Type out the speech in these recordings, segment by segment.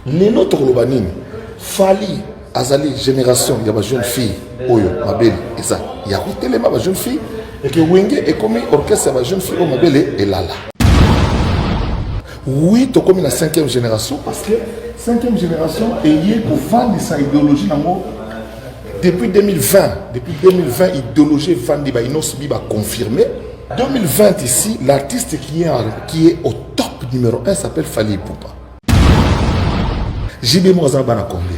Les nôtres Lobanine, Fali, Azali, génération, il y a des jeunes filles, Oyo, Mabel, et ça. Il y a des jeunes filles, et que Wenge est comme orchestre, il y a des jeunes filles, Mabel et Lala. Oui, tu as comme la 5e génération, parce que 5e génération, il y a pour vendre sa idéologie depuis 2020. Depuis 2020, l'idéologie vendue, il y a confirmé. 2020 ici, l'artiste qui est au top numéro 1 s'appelle Fali Poupa. JB Moza bana combien?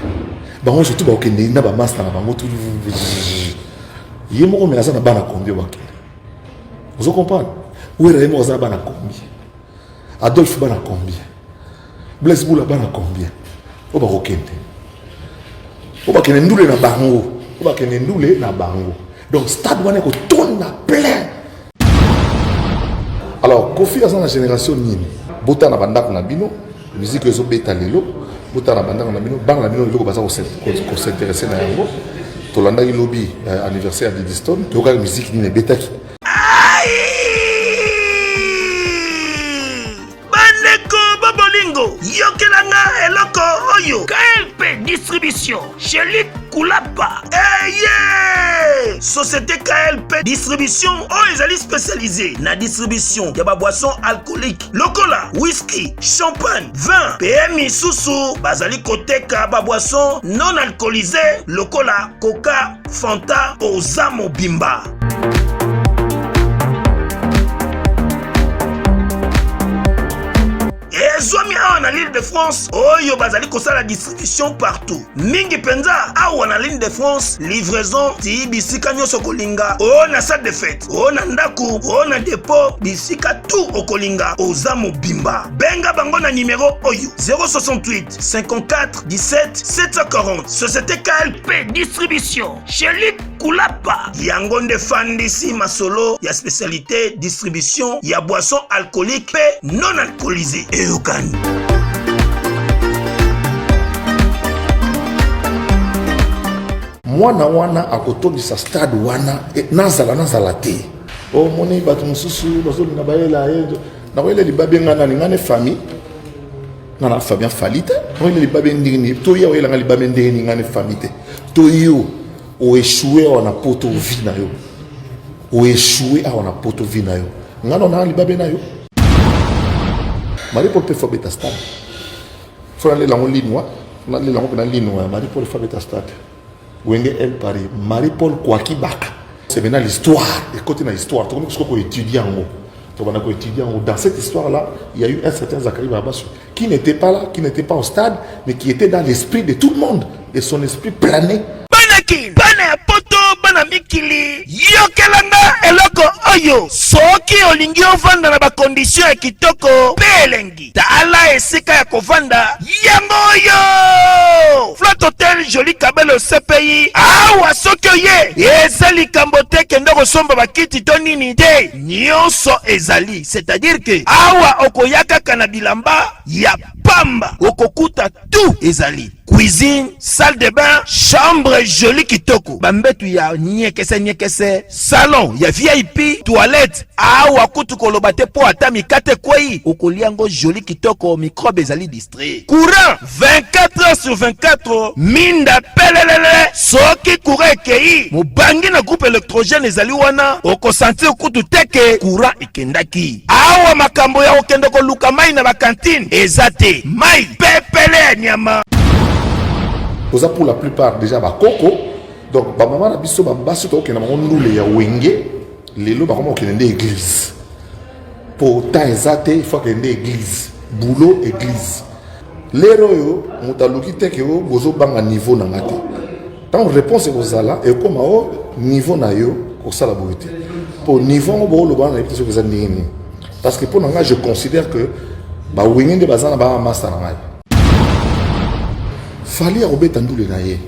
Bah moi je tout ba okende na ba master na bango tout. Yemo mais na bana combien ba okende. Vous comprenez? Oui, Raymond Moza bana combien? Adolphe bana combien? Blaise Boula bana combien? O ba okende. O ba kende ndule na bango. O ba kende ndule na bango. Donc stade wana ko tourne plein. Alors, Kofi a la génération Nini. Bota na banda na bino, musique ezo beta lelo. Bota na banda na bino, bang na bino lelo ko baza ko s'intéresser na yango. Tolanda ki lobby anniversaire de Diston, to ka musique ni beta ki. Bandeko Bobolingo, yokelanga eloko oyo. KLP distribution, chez Luc Koulapa. Yeah! Société KLP distribution ezali spécialisée na distribution ya ba boisson alcoolique lokola whisky, champagne, vin, PMI susu bazali koteka ba boisson non alcoolisée lokola Coca, Fanta, Ozamo Bimba. Zomi awa na l'île de France, oyo bazali kosala distribution partout. Mingi penza awa na l'île de France, livraison ti bisika nyoso kolinga. O na salle de fête, o na ndaku, o na dépôt, bisika tout okolinga. Ozamo Bimba. Benga bango na numéro oyo 068 54 17 740. Société KLP distribution. Chez Luc Koulapa. Yangonde Fandisi Masolo, ya spécialité distribution, ya boisson alcoolique pe non alcoolisée. Mwana wana akotobi sa stade wana nazala te. O moni batu mususu bazoli na bayela na wele libabe ngana ngane famille. Ngana famille falite. Wele libabe ndini to ya wele ngana libabe ndini ngane famille. To yo o échoué on a poto vina yo. O échoué on a poto vina yo. Ngana na libabe na yo. Marie-Paul peut beta stade. Faut aller dans ligne noire. On aller dans ligne noire. Marie-Paul fait beta stade. Wenge elle Paris. Marie-Paul quoi qui baka. C'est maintenant l'histoire. Écoutez dans l'histoire. Tout le monde peut étudier en haut. Tout le monde peut étudier en haut. Dans cette histoire-là, il y a eu un certain Zachary Babassou qui n'était pas là, qui n'était pas au stade, mais qui était dans l'esprit de tout le monde. Et son esprit planait. Banaki, bana poto, bana mikili. Yokelanga eloko oyo. Soki olingi ovanda na ba condition ya kitoko. Belengi. Tala esika ya kovanda. Yango oyo. Flat Hotel Joli Kabelo CPI. Awa soki oye. Ezali kambote kendo kosomba bakiti to nini te. Nyonso ezali. C'est-à-dire que awa okoyaka kanabilamba ya pamba. Okokuta tout ezali. Cuisine, salle de bain, chambre jolie kitoko. Bambetu ya nyekese, salon ya VIP, toilette. Awa kutu kolobate po ata mikate kwei. Okoliango jolie kitoko, microbe ezali distrait. Courant 24 heures sur 24. Minda pelelele. Soki courant ekei. Mubangi na groupe électrogène ezali wana. Oko sentir kutu teke courant ekendaki. Awa makambo ya okendoko luka mai na ba cantine. Ezate mai pepele nyama. Pour la plupart déjà ba coco. Donc ba maman na biso ba baso to ke na ndule ya wenge. Lelo ba comment okende église. Pour ta ezate il faut kende église. Boulot église. Lero yo mutaluki te ke o bozo banga niveau na ngate. Tant réponse kozala et comme au niveau na yo ko sala boité. Pour niveau bo lo bana epito ke za nini. Parce que pour nga je considère que ba wenge de bazana ba master na ngai. Fali robeta ndule na ye.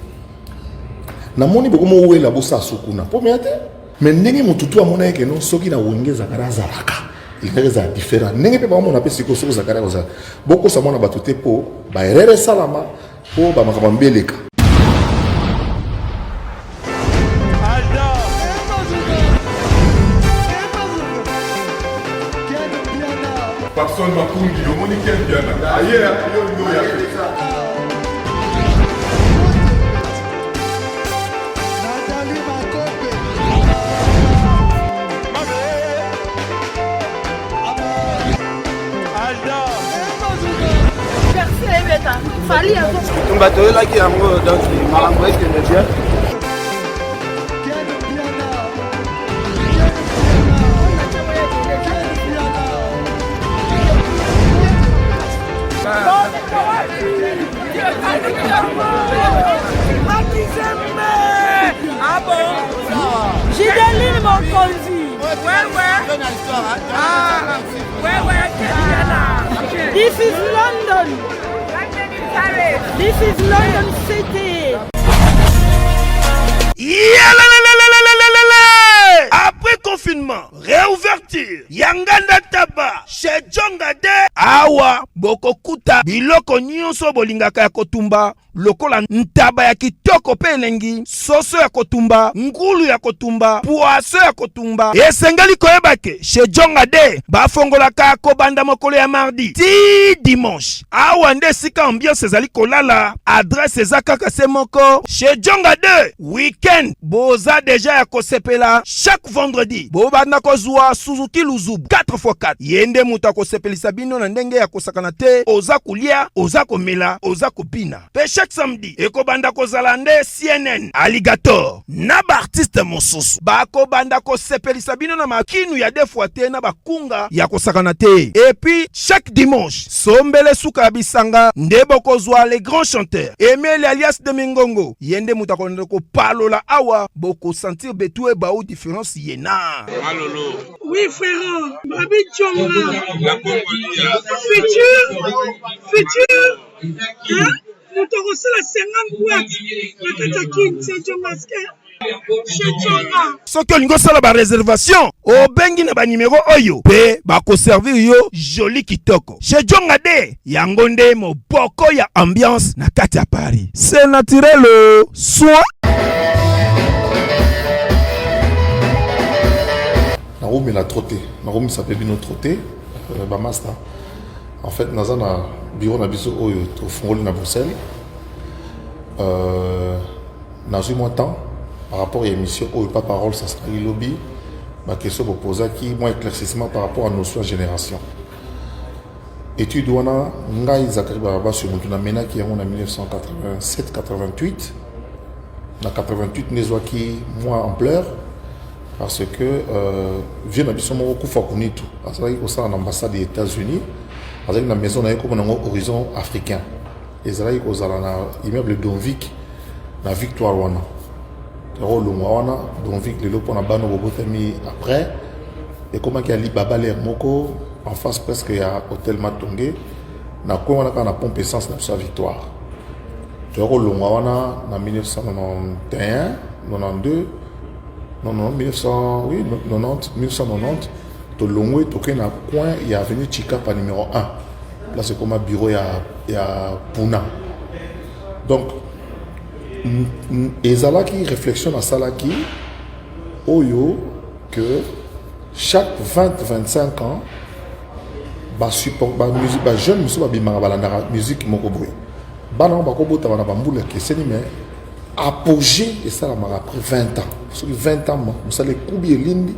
Na moni bokomo wela bosa sukuna. Po meate. Mais ndenge mututu amona yeke no soki na wengeza karaza raka. Ilingeza différent. Ndenge pe ba mona pe siko soko zakara koza. Boko sa mona batute po ba erere salama po ba makabambeleka. Personne m'a dit, le monique est bien. Ailleurs, il y a Tumba, Fali avant. Tumba là qui est en gros donc Malangoué qui est bien. Ah bon? J'ai des livres mon conduit. Ouais. Ah, ouais. This is London. This is London City. Après confinement, réouverture, Yanganda Taba, chez Djongade, Awa, Bokokuta, Biloko Nyonso Bolingaka ya kotumba, lokola ntaba ya kitoko pe elengi, soso ya kotumba, ngulu ya kotumba, poaso ya kotumba, esengali koyebake, chez Djongade, bafongolaka kobanda mokolo ya mardi, ti dimanche, awa nde sika ambiance ezali kolala, adresse ezaka kase moko, chez Djongade, weekend, boza deja ya kosepela, chaque vendredi, bobanda kozwa Suzuki Luzubu 4x4, yende muta kosepelisa bino na ndenge ya kosakana te, oza kulia, oza komela, oza kopina. Pe chaque samedi, ekobanda kozala nde CNN, Alligator, na ba artiste mosusu, bakobanda kosepelisa bino na makinu ya defwa te na bakunga ya kosakana te. Et puis, chaque dimanche, sombele suka ya bisanga, nde bokozwa les grands chanteurs, Emile alias de Mingongo, yende muta konde ko palola awa, boko sentir betou e baou différence yena. Malolo. Oui, frère. Babi Djonga. La Congolia. Futur. Hein? Nous te recevons la 50 boîtes. La Katakin, c'est Djongaske. Chez Djonga. Soki olingo sala ba réservation, obengi na ba numéro oyo, pe bako servir yo joli kitoko. Chez Djongade, yango nde moboko ya ambiance na kati ya Paris. C'est naturel, soit. Naroumi l'a trotté. Naroumi s'appelle Bino Trotté, Bamasta. En fait, nous avons un bureau au Fongoli à Bruxelles. Nous avons eu moins de temps par rapport à l'émission où pas parole, ça sera le lobby. Ma question pour poser qui moins éclaircissement par rapport à nos soins génération. Étude wana ngai Zakari Baraba sur Mutuna Mena qui est en 1987-88. En 88 nous qui moi en pleurs. Parce que vient d'habiter mon coup Fakunitu, parce que c'est l'ambassade des États-Unis, avec la maison comme un horizon africain. Et ça là aux immeuble Donvik, la Victoire wana. Le wana Donvik le pour na bano bobotami après. Et comment qu'il y a Libaba l'air moko en face presque il y a hôtel Matongé. Na quoi on a quand on a pompe essence na sa Victoire. Le wana en 1991, 92. Non, 1990, Tolongwe, Toké na coin, il y a avenue Chikapa numéro 1. Là, c'est comme un bureau, il y a Puna. Donc, et ça là qui réflexion à ça là qui, Oyo, que chaque 20-25 ans, support, musique, jeune monsieur, musique, mokoboy. Banan, bakobo, tabana, bamboule, qui c'est mais apogée, et ça, après 20 ans. Sur 20 ans, vous allez couper l'indi,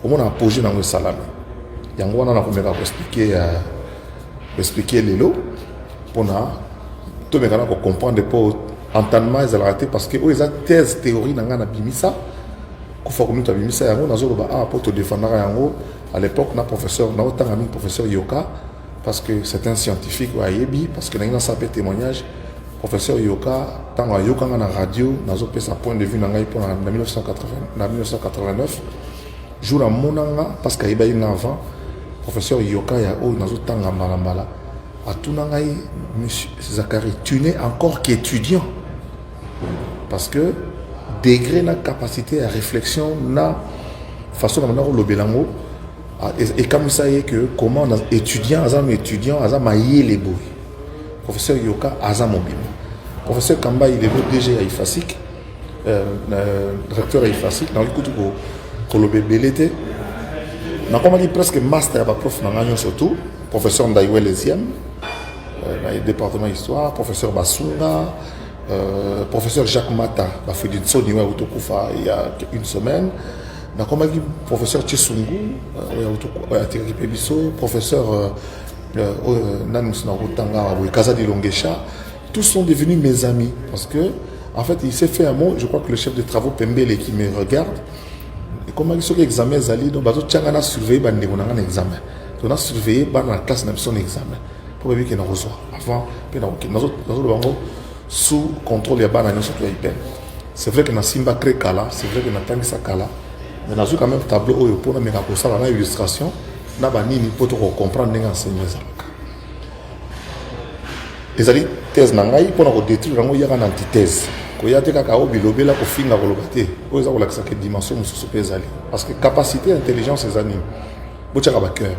au moins apogée dans le salami. Il y a un moment où on a expliquer les lots pour tout le monde comprendre pour entendre les arrêter parce que les thèses théorie dans la bimisa, qu'il faut que nous bimisa, on a pour te défendre à l'époque, on a professeur Yoka parce que c'est un scientifique ou Ayebi parce que dans sa témoignage. Professeur Yoka, tant que Yoka dans la radio, dans sa point de vue en 1989, jour à Monanga, parce qu'il y a eu avant, professeur Yoka, il y a eu dans Malambala, à tout nangai, monsieur Zakari, tu n'es encore qu'étudiant. Parce que degré na capacité à réflexion, na façon dont on a belango, et comme ça y est que comment on a étudiant, on a maillé les bouilles. Professeur Yoka Azamobim. Professeur Kamba, il est le DG à IFASIC, directeur à IFASIC, dans le coup de Kolobé Belete. Dans comme on dit presque master à prof dans surtout, professeur Ndaïwe Lesiam, dans le département d'histoire, professeur Basunga, professeur Jacques Mata, qui a fait du Tsoniwa Utokufa il y a une semaine. Dans comme on dit professeur Tchesungu, professeur tous sont devenus mes amis. Parce que, en fait, il s'est fait un mot, je crois que le chef de travaux Pembele qui me regarde, et comment il y a examen, donc, on a surveillé un examen. On a surveillé la classe de son examen. Pour qu'il nous reçoit. Avant, sous contrôle, il y a c'est vrai que na Simba crée Kala, c'est vrai que na Tangisa Kala, mais dans quand même tableau où pour na ça la illustration, na banini pour comprendre les enseignements. Les ali thèse na ngai pour na détruire ngo yaka na antithèse. Ko yate kaka o bilobela ko finga ko lobate. O eza ko la que dimension mususu pesa ali. Parce que capacité intelligence les anime. Bochaka ba cœur.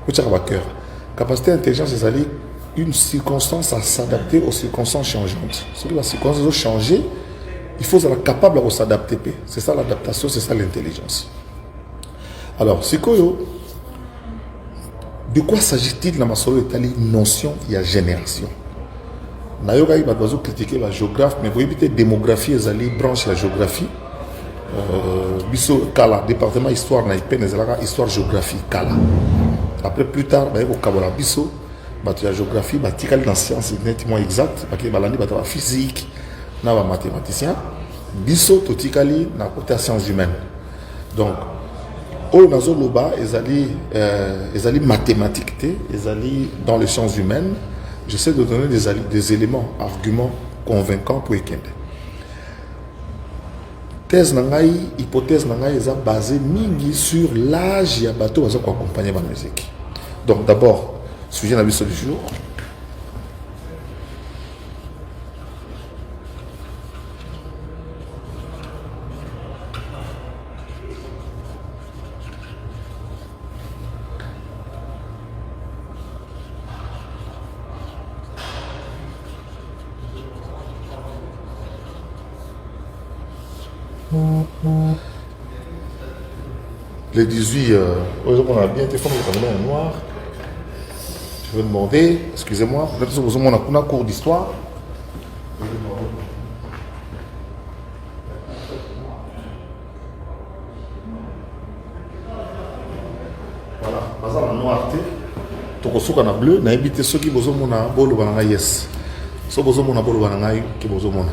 Bochaka ba cœur. Capacité intelligence les ali une circonstance à s'adapter aux circonstances changeantes. Si la circonstance changer, il faut être capable de s'adapter. C'est ça l'adaptation, c'est ça l'intelligence. Alors, c'est quoi? De quoi s'agit-il dans ma notion? Il y a génération. Nayoga il va critiquer la géographie, mais vous évitez démographie, les branches la géographie. Biso Kala, département histoire, histoire géographie Kala. Après plus tard, au Kabola Biso, la géographie, dans la science nettement exacte, la physique. Na ba mathématicien biso totikali na côté sciences humaines. Donc au nazo loba ezali mathématiques ezali dans les sciences humaines. J'essaie de donner des éléments, arguments convaincants pour ekende. Thèse nangai, hypothèse nangai eza basée mingi sur l'âge ya bato bazo ko accompagner la musique. Donc d'abord sujet na biso du jour. Les 18, on a bien été formé en noir. Je vais demander, excusez-moi, peut-être que vous avez un cours d'histoire. Voilà, par exemple, en noir, tu as un bleu, tu as invité ceux qui ont un bolo banana yes. Ceux qui ont un bolo banana qui ont un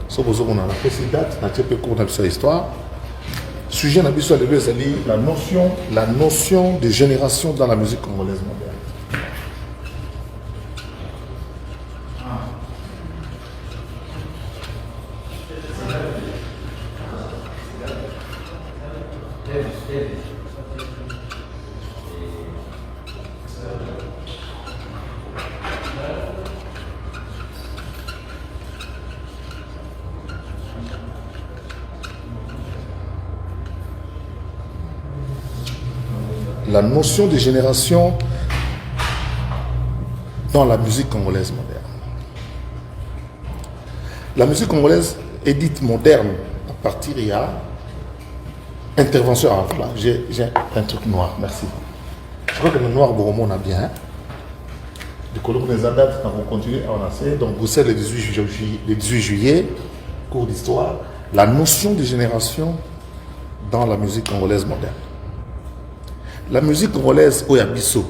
ceux qui ont la précédente, tu as un cours d'histoire. Sujet la notion de génération dans la musique congolaise moderne. La notion de génération dans la musique congolaise moderne. La musique congolaise est dite moderne à partir il y a intervention. Ah, voilà, j'ai un truc noir, merci. Je crois que le noir Boromo on a bien. Du coup, les dates, on va continuer à en essayer. Donc, Bruxelles, le 18 juillet, cours d'histoire, la notion de génération dans la musique congolaise moderne. La musique congolaise Oyabiso,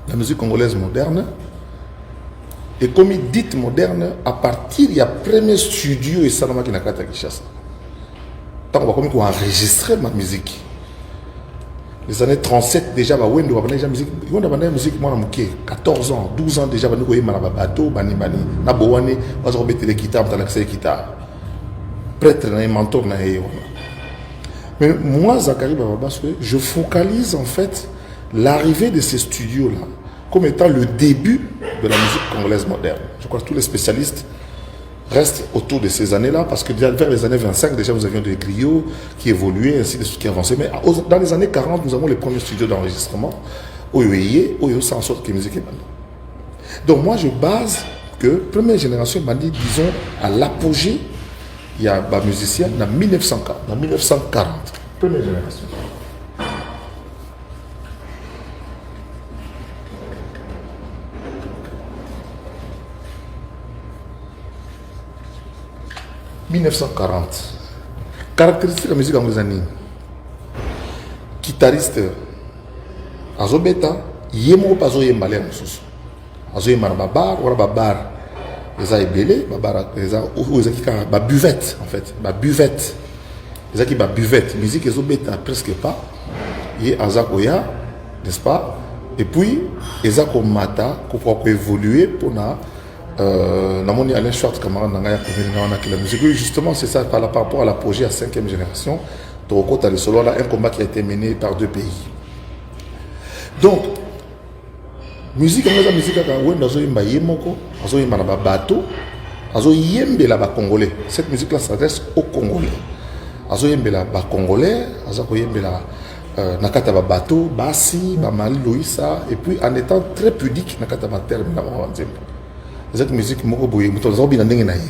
la musique congolaise moderne, est comme dite moderne à partir du premier studio et Salama qui n'a qu'à Kinshasa. Tant qu'on va comme enregistrer ma musique. Les années 37 déjà, on a la musique, moi, 14 ans, 12 ans déjà, on a eu bateau, bani, na bowane, on a eu les guitares, on a eu les guitares. Prêtre, on a eu mentor, on a eu. Mais moi, Zachary Bababas, je focalise en fait l'arrivée de ces studios-là comme étant le début de la musique congolaise moderne. Je crois que tous les spécialistes restent autour de ces années-là parce que vers les années 25, déjà nous avions des griots qui évoluaient, ainsi de suite, qui avançaient. Mais dans les années 40, nous avons les premiers studios d'enregistrement. En sorte que la musique est maintenant. Donc moi, je base que première génération, disons, à l'apogée. Il y a des musiciens en 1940, première génération. « 1940. Caractéristique de la musique anglaise. Guitariste Azobeta, yemo pas oyemba le mosusu azoyemba na babar wala babar eza ebele babar eza ou eza kika ba buvette en fait ba buvette eza ki ba buvette musique ezobeta presque pas ye azakoya n'est-ce pas et puis eza komata ko évoluer pour na namoni Alain Schwartz camarade nanga ya konvenir na la musique justement c'est ça par rapport à l'apogée à 5e génération Torokota le solo là un combat qui a été mené par 2 pays donc musique on a musique ka wenda zo yimba yemoko azo yimba na ba bateau azo yembela ba congolais cette musique là s'adresse aux congolais azo yembela ba congolais azo ko yembela nakata ba bateau basi ba mali loisa et puis en étant très pudique nakata ba terme na wanzembo cette musique moko boye muto zo bina ndenge na ye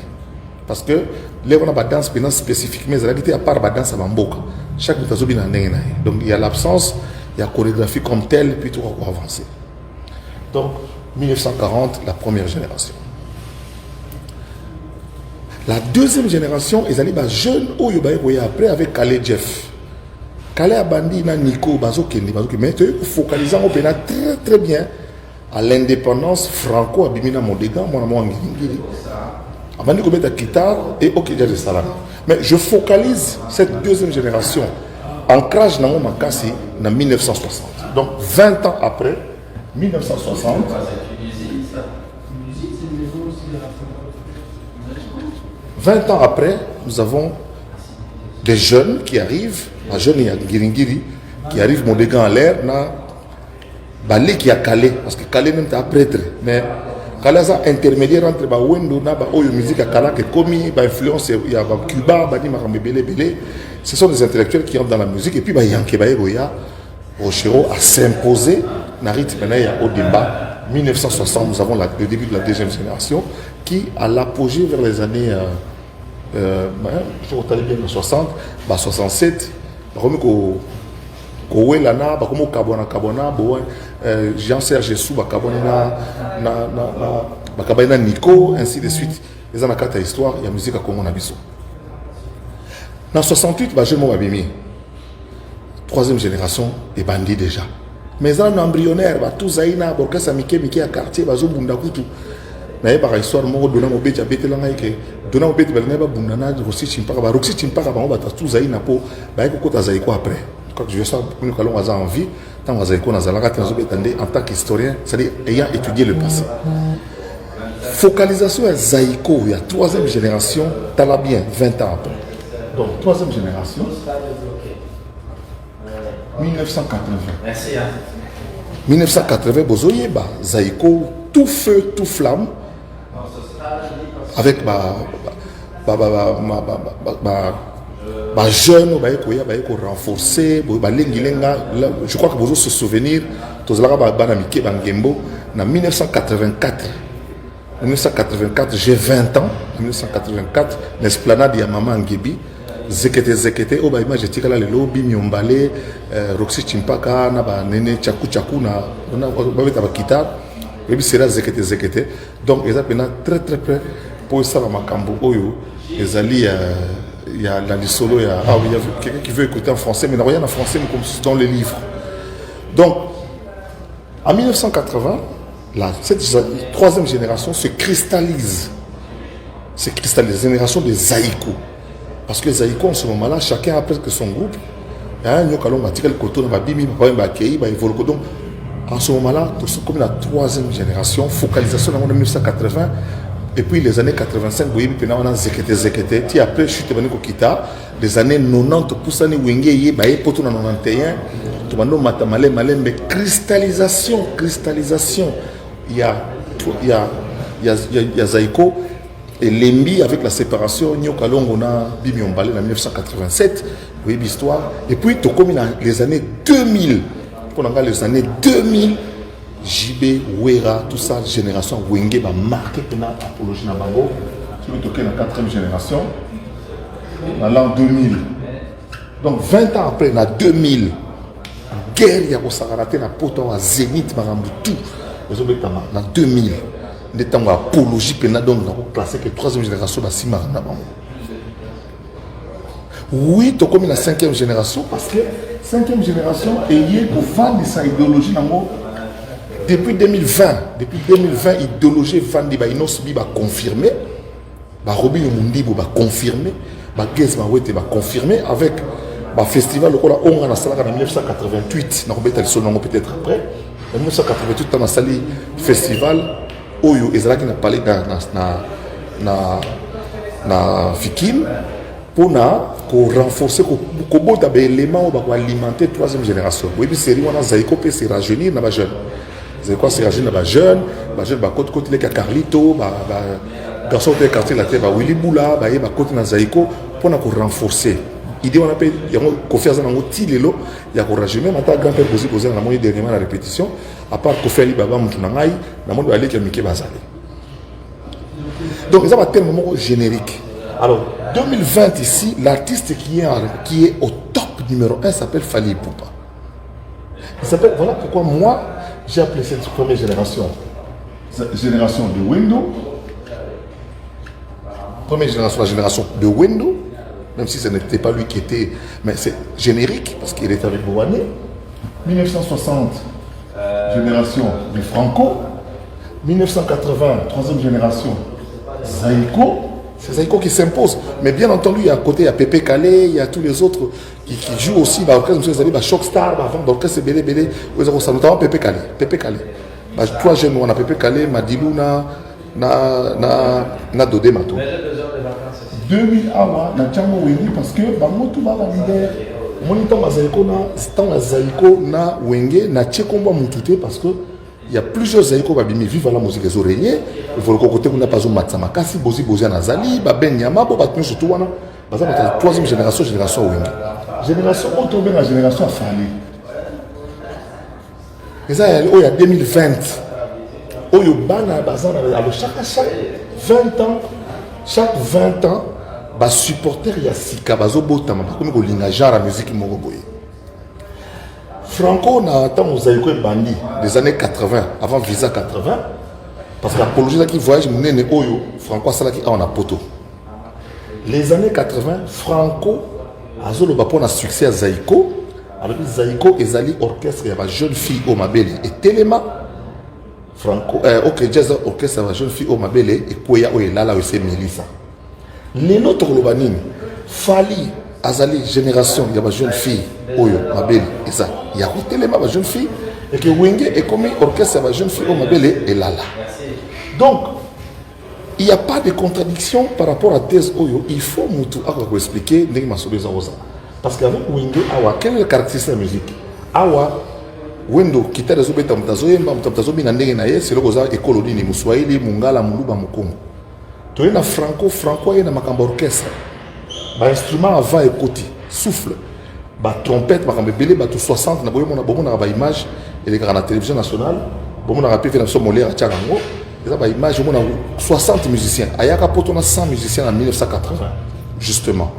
parce que les on a pas danse bien spécifique mais la guitare à part ba danse ba mboka chaque muto zo bina ndenge na ye donc il y a l'absence il y a chorégraphie comme telle puis tout va avancer. Donc, 1940, la première génération. La deuxième génération, ils allaient jeunes au Yobaï après avec Calais Jeff. Calais Abandi, Nico, Bazo Kendi, mais focalisant au Pénat très très bien à l'indépendance franco Abimina Mondega, mon amour Ngiri. Abandi Kobeta Kitar et Okedja de Salam. Mais je focalise cette deuxième génération. Ancrage dans mon Makassi en 1960. Donc, 20 ans après, 1960. 20 ans après, nous avons des jeunes qui arrivent, un jeune Giringiri, qui arrive mon dégât en l'air, balé qui a Calais, parce que Calais même est prêtre, mais Calais est intermédiaire entre Wendo et la musique à Calais qui est commis, influence, il y a Cuba, ce sont des intellectuels qui entrent dans la musique, et puis Yanké Goya, Rochero a s'imposé dans le rythme au débat. 1960, nous avons le début de la deuxième génération qui, à l'apogée vers les années 60, 67, Jean-Serge Sou, Nico, ainsi de suite. Les années 4 histoire, il y a musique à Congo Nabiso. Dans 68, je m'ai troisième génération est bandit déjà. Mais en embryonnaire, tout zaïna, borkasa mike à quartier, bazo bunda kutu. Naye par histoire, mo dona mo betia betelanga ke dona mo betia belanga ba bundana roxy chimpaka ba roxy chimpaka ba ba tout zaïna po ba ko kota zaïko après. Quand je sens que nous allons avoir envie, tant zaïko na zalaka tant betande en tant qu'historien, c'est-à-dire ayant étudié le passé. Focalisation à zaïko, il y a troisième génération, t'as la bien 20 ans après. Donc troisième génération 1980. Merci. 1980, Bozoyeba, Zaïko, tout feu, tout flamme, avec jeune, renforcé, je crois que vous se souvenir, en 1984. 1984, j'ai 20 ans. En 1984, l'esplanade Yamama Ngebi. Zekete oba image tikala le lobby miombale Roxy Chimpaka na ba nene chaku na ba beta ba guitare et puis c'est Zekete donc ils appellent très très près pour ça makambo oyo ezali il y a dans les solos il y a quelqu'un qui veut écouter en français mais rien en français mais comme dans les livres. Donc en 1980 cette troisième génération se cristallise. La génération des Zaïko. Parce que les Zaïko, en ce moment-là, chacun a presque son groupe. Donc, en ce moment-là, comme la troisième génération, focalisation en 1980, et puis les années 85, on a Zekete, puis après, je suis venu au Kita, les années 90, pour ça, on a 91, mais cristallisation. Il y a Zaïko. Et l'Embi avec la séparation, on a Bimi Ombale en 1987, vous voyez l'histoire. Et puis, comme les années 2000, les années 2000, JB, Wera, tout ça, génération Wenge va marquer l'apologie Nabango. Qui va toquer la 4e génération, dans l'an 2000. Donc, 20 ans après, en 2000, guerre, il y a raté la poton à Zénith, Marambu, tout. En 2000. Des temps apologie pénal donc on a classé que 3e génération de Sima. Oui, tu comme la 5e génération parce que 5e génération est liée au fan de sa idéologie depuis 2020, idéologie Vandi Bainos Bi va confirmer, Robin Mundibo va confirmer, Gez Mawete va confirmer avec le festival on a en 1988, peut-être après. En 1988, on a sali festival Oyo Ezalaki n'a parlé na Fikim pour renforcer les éléments pour alimenter la troisième génération. Oui, puis c'est on a Zaïko peut se rajeunir na ba jeune. Zaïko se rajeunir na ba jeune ba côté les Carlito, garçon de quartier la terre ba Willy Boula, ba côté na Zaïko pour renforcer. Idée on appelle confiance dans outil lelo ya ko rajeunir mata grand père poser na moyen dernièrement la répétition à part ko faire baba mutu na ngai na monde aller ki mike bazali. Donc ça va être un moment générique. Alors 2020 ici, l'artiste qui est au top numéro 1 s'appelle Fally Ipupa. Il s'appelle, voilà pourquoi moi j'ai appelé cette première génération de Wendo. Première génération, la génération de Wendo, même si ce n'était pas lui qui était, mais c'est générique parce qu'il était avec Boané. 1960, génération de Franco. 1980, troisième génération, Zaïko. C'est Zaïko qui s'impose. Mais bien entendu, il y a à côté, il y a Pépé Calais, il y a tous les autres qui jouent aussi. L'orchestre, vous avez Shockstar, avant l'orchestre, c'est Bélé. Vous avez notamment Pépé Calais. Trois jeunes, on a Pépé Calais, Madilou, na Dodé Mato. 2000 awa, na Tchango Wengi, parce que, tout va valider. Mon temps à Zaïko, na Wenge, na Tchekomba Moutouté, parce que il y a plusieurs Zaïko babimi vivent la musique des oreillers. Il faut le côté qu'on a pas besoin de Matsamakasi, Bozi Nazali, Baben Yama, Bobatun surtout wana. Parce que la troisième génération Wenge. Génération autre la génération Fally. Et ça il y a 2020. Oyo bana bazana alors chaque 20 ans ba supporter ya sika bazo botama comme ko linga genre musique moko boye. Franco n'a tant aux Zaïko bandi des années 80, avant Visa 80, parce que l'apologie qui voyage mené Oyo, Franco Salaki a un poto. Les années 80, Franco a un succès à Zaïko, avec Zaïko et Zali orchestre, il y avait une jeune fille au Mabeli et Téléma. Franco, ok, jazz orchestre, il y avait une jeune fille au Mabeli et Koya Oyelala, c'est Melissa. Les autres Lobanine, Fally. Azali génération, il y a une jeune fille, Oyo, Mabeli, et ça. Il y a une jeune fille, et que Wenge est comme orchestre, il y a une jeune fille, Mabeli, et Lala. Donc, il n'y a pas de contradiction par rapport à thèse Oyo. Il faut vous expliquer, parce qu'avec Wenge, quelle est la caractéristique de la musique? Awa, Wendo, qui t'a résolvé c'est le Goza écolonie, ni Mouswaïli, Mungala, Muluba, Mukongo. Tu es na Franco, il y a un orchestre. Instrument avant et côté, souffle, trompette, tout 60, on a une image, et les grands la télévision nationale, on a rappelé que Molière à Tcharango, et ça, image, on a 60 musiciens. Ayaka on a 100 musiciens en 1980, justement.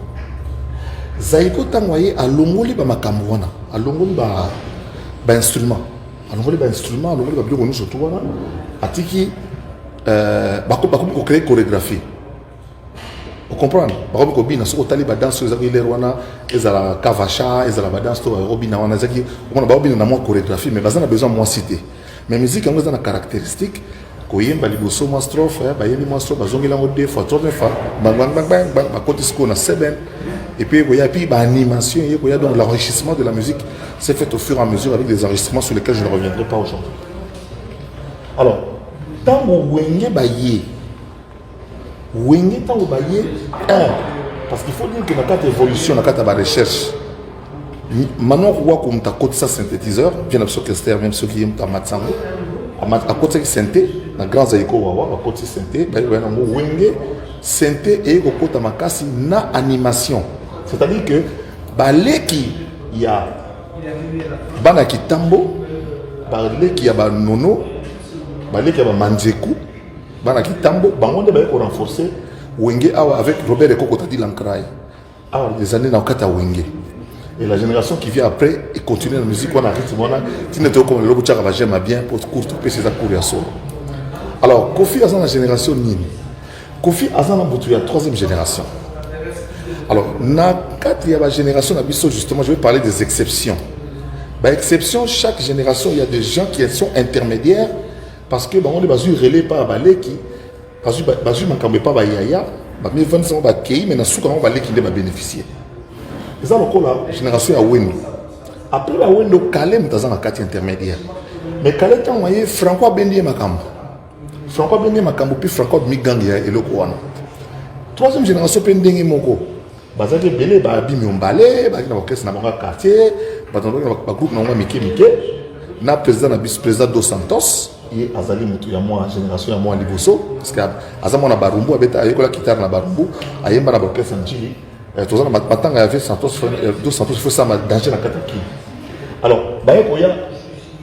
Zaïko Tangoye a longoli Makamouana, a longoli instrument, a longoli instrument, a longoli biogonu surtout, a tiki, bako créer chorégraphie. Vous comprenez? Par exemple, Robin, si vous avez des danses, vous avez des kavacha, vous avez des danses, Robin, on a moins chorégraphie, mais vous avez besoin de moins citer. Mais la musique, on a des caractéristiques. Quand il y a une strophe, il y a une strophe, il y a une fois, et puis il y a une animation, il y a donc l'enrichissement de la musique. C'est fait au fur et à mesure avec des enregistrements sur lesquels je ne reviendrai pas aujourd'hui. Alors, dans le Wenge Baye, Wenge tant au baillé parce qu'il faut dire que dans la carte évolution, dans la carte de recherche, maintenant on voit comme ta côté ça synthétiseur, bien sûr orchestre, même ceux qui aiment ta matsango, à côté synthé, dans grand Zaïko wawa, à côté synthé, ben Wenge synthé et au côté makasi na animation. C'est-à-dire que balé qui il y a bana qui tambo, balé qui y a nono, balé qui y a manzeku. Bana Kitambo, Bangonde va renforcer Wenge avec Robert Ekoko Tadi Lankrai. Des années dans le cas Wenge. Et la génération qui vient après et continue la musique, on a qui n'était comme le Lobuchara va j'aime bien pour courte PC à courir solo. Alors, Kofi Azan la génération Nini. Kofi Azan Mboutou, il y a troisième génération. Alors, dans la quatrième génération, justement, je vais parler des exceptions. Par exception, chaque génération, il y a des gens qui sont intermédiaires parce que on est basé relais par balé qui basé makambe pas ba yaya, ba mais 20 ans ba kei mais na souka on balé qui va bénéficier. Et ça la génération ya wendo. Après la wendo kalem dans un quartier intermédiaire. Mais kalem tant moyen Franco Bendi makambo. Franco Bendi makambo puis Franco Migangia et le Kouana. Troisième génération pendenge moko. Bazaki belé ba bimi ombalé, ba na orchestre na bango quartier, ba groupe na mike na président na vice président dos Santos, et azali mutu ya moi génération ya moi liboso parce que azama na barumbu abeta ayekola guitare na barumbu, ayemba na orchestre njili. Tous na matanga avait Santos dos Santos faut ça ma danger na kataki. Alors, ba yekoya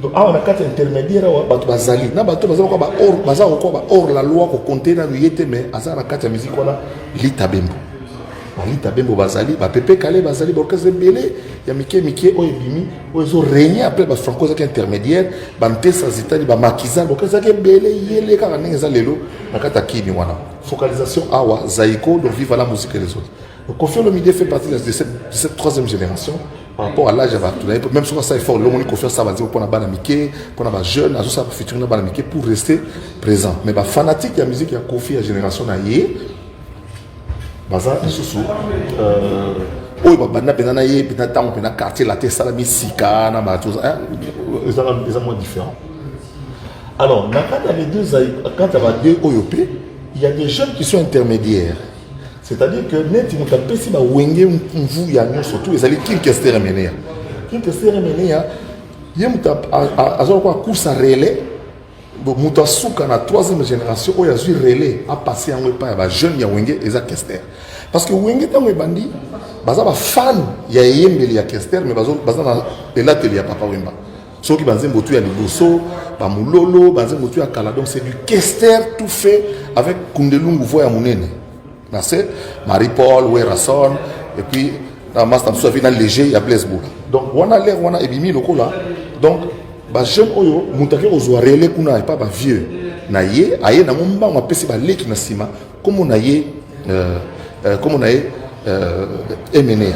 donc on a quatre intermédiaires ba bazali na ba to bazali ko ba or la loi ko compter na yete mais azana na quatre musique wala lita bembo. Balita bembo bazali ba pepe kale bazali borkese belé ya mike o ebimi o ezo régner après ba franco za intermédiaire ba ntesa zitali ba makiza borkese ke belé yele ka nenge za lelo nakata kini wana focalisation awa zaiko donc vive la musique les autres. Le Koffi Olomide fait partie de cette troisième génération par rapport à l'âge même si ça est fort l'homme Koffi ça va dire pour na bana mike pour na ba jeune azo ça futur na bana mike pour rester présent mais ba fanatique ya musique ya Koffi ya génération na yé baza lisusu oyo babanda pena na ye pena tango pena quartier la tesa la misika na ba tous ils moins différents. Alors quand les deux quand il y a deux OYOP, il y a des jeunes qui sont intermédiaires. C'est-à-dire que net nous tapé si ba wenge mvu ya nyo surtout ils allaient Kinkester Menea. Kinkester Menea yemuta azo kwa course à relais. Bon, Moutasuka na troisième génération, où il y a eu relais à passer en web par jeune ya Wenge et Kester. Parce que Wenge dans le bandi, baza ba fan ya yembeli ya Kester, mais baza na elateli ya Papa Wemba. Ceux qui banzem botu ya Liboso, ba Mulolo, banzem botu ya Kala. Donc c'est du Kester tout fait avec Kundelungu voya munene. Na c'est Marie-Paul, Werason, et puis dans Master Souavi dans léger ya Blaise Boula. Donc wana l'air wana ebimi loko là. Donc ba jeune oyo mutake ozwa relais kuna pas ba vieux na ye aye na momba on apesi ba leki na sima comme on aye emenea.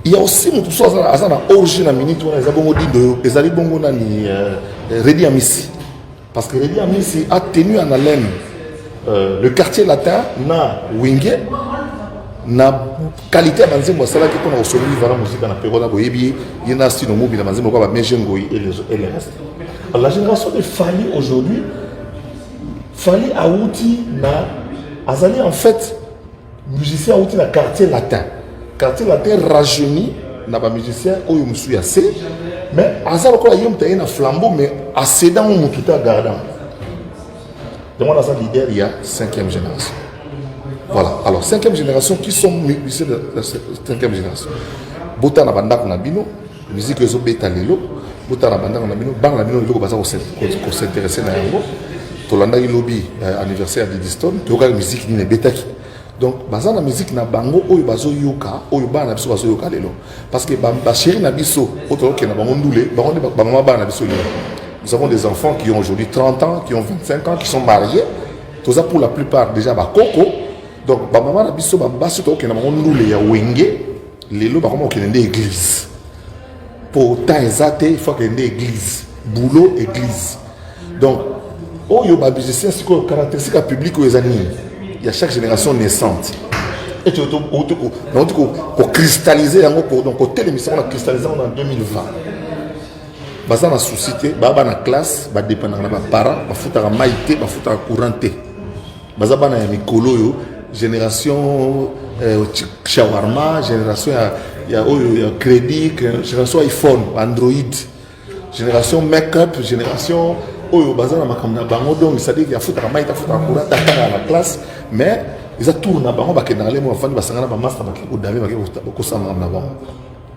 Il y a aussi mutu so azana origine na minute wana ezabongo dindo ezali bongo na ni Redi Amisi parce que Redi Amisi a tenu en haleine le quartier latin na Wenge na qualité ya banzembo asala ki pona osolo vivre musique na période boyebi yena style mobile banzembo kwa ba mejengo et les restes. La génération de Fali aujourd'hui Fali Aouti na azali en fait musicien Aouti na quartier latin rajeuni na ba musicien oyo musu ya C mais azalo ko yom taye na flambeau mais acédant mututa gardant. Donc on a ça leader il y a 5e génération. Voilà, alors 5e génération, qui sont musiciens de la 5e génération? Bota na banda na bino, musique ezo beta lelo, bota na banda na bino, bang na bino lelo baza ko s'intéresser na yango. Tolanda ilobi anniversaire de Diston, to ka musique ni beta ki. Donc baza na musique na bango oyo bazo yoka, oyo bana biso bazo yoka lelo. Parce que ba chéri na biso, auto ke na bango ndule, bango ba mama bana biso lelo. Nous avons des enfants qui ont aujourd'hui 30 ans, qui ont 25 ans, qui sont mariés. Tout ça pour la plupart déjà ba koko. Donc, maman a biso basi to ke na ndule ya wenge lelo ba comment okende église. Pour temps exacté, il faut que église, boulot église. Donc, oyo ba musicien c'est quoi caractéristique publique aux années. Il y a chaque génération naissante. Et tu pour cristalliser yango pour donc côté l'émission on a cristallisé en 2020. Baza na société, baba na classe, ba dépendant na ba parents, ba futa maïté, ba futa couranté. Baza bana ya mikolo yo génération shawarma, génération il y a crédit, génération iPhone, Android, génération make-up, génération oyo bazana makamna bango donc c'est à dire qu'il y a fouta maïta fouta courant à la classe mais ils a tourné bango ba kenale mo afandi basangana ba master ba ko davé ba ko sama na bango.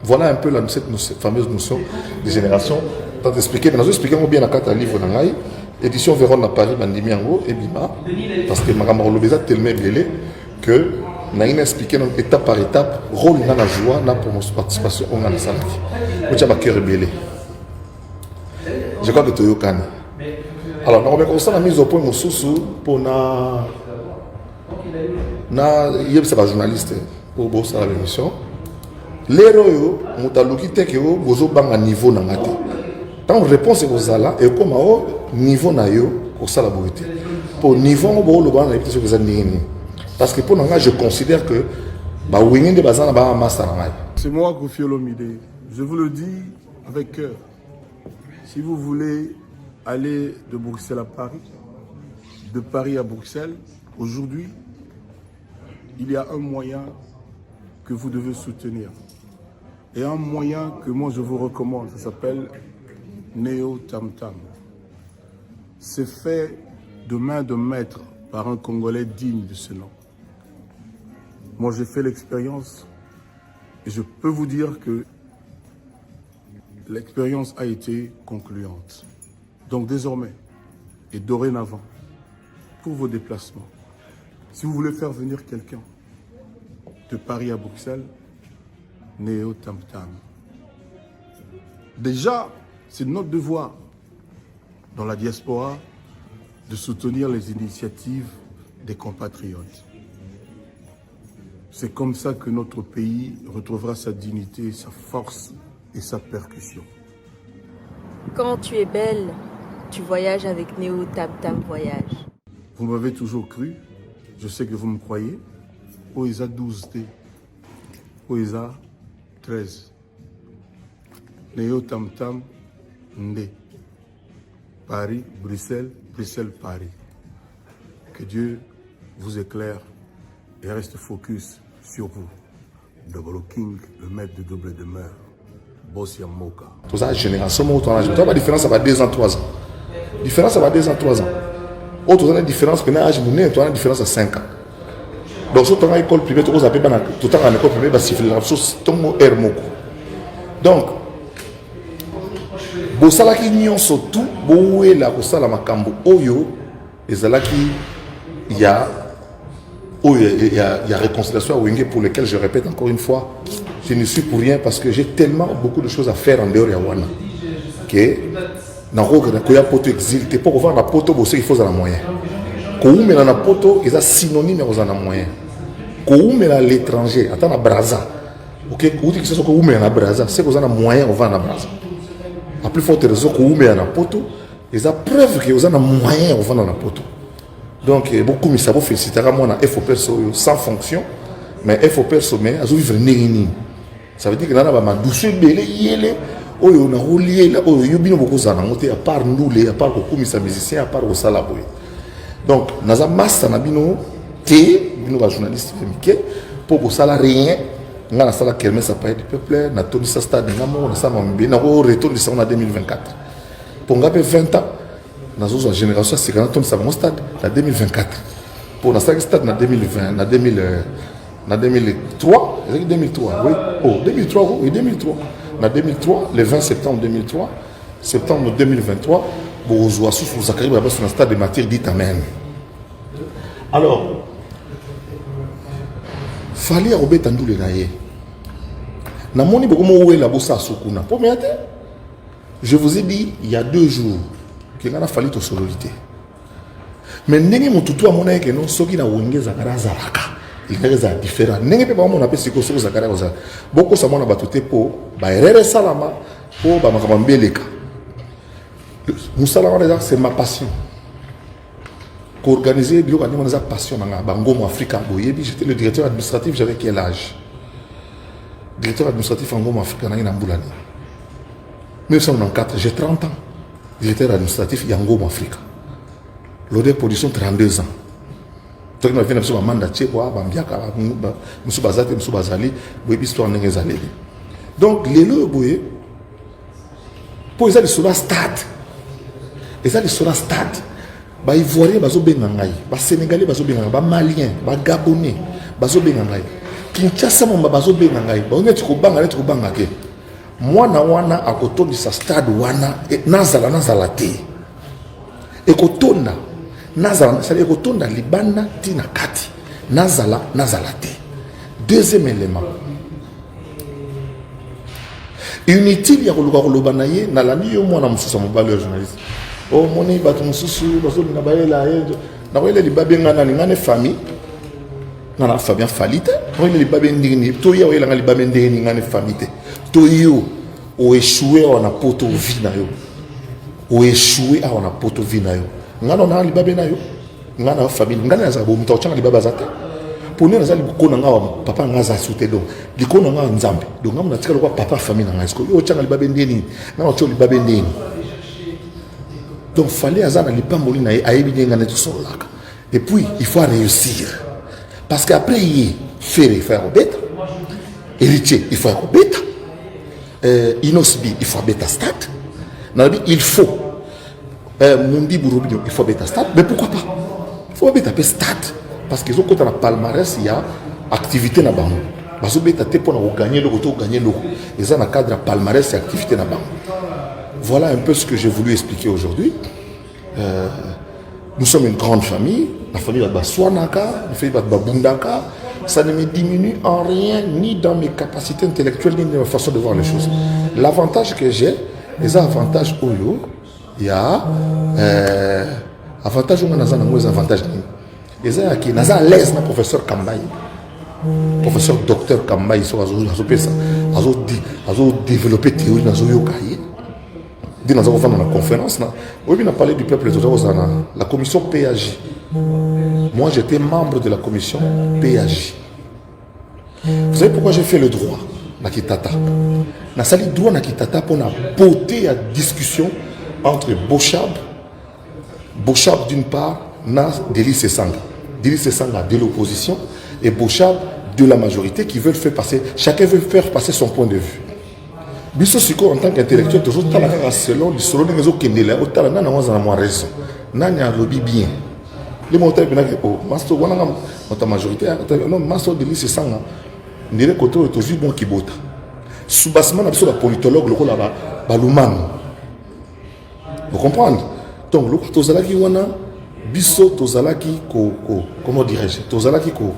Voilà un peu cette fameuse notion de génération. Tant expliquer, mais nous expliquons bien la carte à livre dans l'Aïe. Édition Véron à Paris, Bandimiango et Bima. Parce que Maram Rolobeza tellement belé que nous avons expliqué étape par étape, rôle dans la joie, dans la participation au Ghana Salaki. Vous avez cœur belé. Je crois que tu es au Ghana. Alors, nous avons commencé à mise au point pour na journaliste pour bosser à l'émission. L'héros, mutaluki te que bozo banga niveau na ngate. Tant réponse aux zala et comme au niveau na yo au sala boité. Pour niveau bo lo bana peut-être que ça nini. Parce que pour nanga je considère que ba wingé de bazana ba master ngai. C'est moi Kofi Olomide. Je vous le dis avec cœur. Si vous voulez aller de Bruxelles à Paris, de Paris à Bruxelles, aujourd'hui, il y a un moyen que vous devez soutenir. Et un moyen que moi je vous recommande, ça s'appelle Neo Tam Tam. C'est fait de main de maître par un Congolais digne de ce nom. Moi j'ai fait l'expérience et je peux vous dire que l'expérience a été concluante. Donc désormais et dorénavant, pour vos déplacements, si vous voulez faire venir quelqu'un de Paris à Bruxelles, Neo Tam Tam. Déjà, c'est notre devoir dans la diaspora de soutenir les initiatives des compatriotes. C'est comme ça que notre pays retrouvera sa dignité, sa force et sa percussion. Quand tu es belle, tu voyages avec Neo Tam Tam Voyage. Vous m'avez toujours cru, je sais que vous me croyez. Oisa 12T, Oisa 13. Neo Tam Tam Ndé. Paris, Bruxelles, Bruxelles, Paris. Que Dieu vous éclaire et reste focus sur vous. Double King, le maître de double demeure. Boss Yamoka. Tout ça, génération, la différence, ça va 2 ans, 3 ans. La différence, ça va 2 ans, 3 ans. Autre une différence, que l'âge monnaie, tu as une différence à 5 ans. Donc, si tu as une école privée, tu as une école privée, tu as une école. Donc, bosalaki nyonso tout boela kosala makambo oyo ezalaki il y a réconciliation à Wenge pour lequel je répète encore une fois, je ne suis pour rien parce que j'ai tellement beaucoup de choses à faire en dehors de Wana que na roga ko ya poto exil te pour voir na poto bosse il faut za moyen ko umela na poto eza synonyme aux na moyen ko umela l'étranger ata na Brazza OK ko uti que ça ko umela na Brazza c'est que za na moyen on va na Brazza. A plus forte raison que vous mettez dans poto, ils ont preuve que vous avez un moyen de vendre dans poto. Donc, beaucoup de ça vous féliciter à moi dans FOP sans fonction, mais FOP mais à vivre nérini. Ça veut dire que nous avons douceur belé yélé, oh on a relié là, oh yo bino beaucoup ça na monté à part nous les, à part beaucoup de musiciens, à part au salaboy. Donc, nous avons masse na bino té, bino ba journaliste féminin pour que ça la rien. Nga na sala kermesse à du peuple na toni sa stade ngamo na sa mambi na retour de ça en 2024 pour ngape 20 ans na zo génération c'est quand toni sa mon stade na 2024 pour na sa stade na 2020 na 2003 c'est 2003 oui oh 2003 oui 2003 na 2003 le 20 septembre 2003 septembre 2023 pour zo sous Zakari ba sur na stade de matière dit amen. Alors fallait Robert Ndoule naye. Na moni beaucoup mo la bossa sukuna. Je vous ai dit il y a 2 jours qu'il a fallu to solidité. Mais ndenge mututu amona ke no soki na wengeza karaza raka. Il y a différent. Ndenge pe ba mona pe siko soko zakara oza. Boko sa mona batute po ba erere salama po ba makambeleka. Musala c'est ma passion. Organiser bio quand on a passion dans Bangomo Africa boyebi j'étais le directeur administratif j'avais quel âge directeur administratif en Bangomo Africa na Mbulani 1994 j'ai 30 ans directeur administratif Yangomo Africa l'odeur production 32 ans donc ma vie na biso manda tcheko bambiaka musu bazate musu bazali boyebi histoire ndenge ezali donc lelo boye pour ça sur la stade et ça sur la stade ba Ivoirien bazo benga ngai ba Sénégalais bazo benga ba Malien ba Gabonais bazo benga ngai Kinshasa mamba bazo benga ngai ba oneti ko banga ke mwana wana akotondi sa stade wana nazala te ekotonda nazala ça ekotonda libanda tina kati nazala te. Deuxième élément inutile ya koloba na ye na landi yo mwana mususa mobali journaliste. Oh moni bato mususu bazo na baela na baela libabenga na ngane famille ngana famille falite on les babendini to ya wela ngali babendini ngani famille to yo o échoué on a poto vie na yo o échoué on a poto vie na yo ngana na li babena yo ngana famille ngana za bo mto changa li baba zate pour nous nazali ko na ngawa papa ngaza soute do liko na ngawa nzambe donc ngamu na tikala kwa papa famille na ngasko yo changa li babendini ngana cho li babendini donc fallait azana li pamboli na ayebi ngana to solaka et puis il faut réussir parce qu'après il faire bêta héritier il faut bêta inosbi il faut bêta stade il faut mundi burubino il faut bêta stade mais pourquoi pas il faut bêta stade parce qu'ils ont quand on a palmarès il y a activité na bango baso bêta te pour gagner le retour gagner le ils ont un cadre palmarès et activité na bango. Voilà un peu ce que j'ai voulu expliquer aujourd'hui. Nous sommes une grande famille. La famille de Baswanaka, la famille de Babundaka. Ça ne me diminue en rien, ni dans mes capacités intellectuelles, ni dans ma façon de voir les choses. L'avantage que j'ai, les avantages Oyo, il y a avantage où on a des avantages. Les gens qui sont à l'aise, le professeur Kambaï, professeur docteur Kambaï, ils ont développé théorie dans le Yokaï. Dans la conférence, on a parlé du peuple, la commission PAJ. Moi, j'étais membre de la commission PAJ. Vous savez pourquoi j'ai fait le droit Nakitata. Na sali droit Nakitata pour porter la discussion entre Bochab d'une part, na Délice Sanga. Délice Sanga de l'opposition et Bochab de la majorité qui veulent faire passer, chacun veut faire passer son point de vue. Biso siko en tant qu'intellectuel toujours tala selon le solo des autres kendela otala nana waza na raison nana lobby bien les montants bien que oh master wana notre majorité non master de lycée sanga ndire koto toujours bon kibota soubassement na biso la politologue loko la balumano vous comprenez donc loko tozalaki wana biso tozalaki comment dirais-je tozalaki ko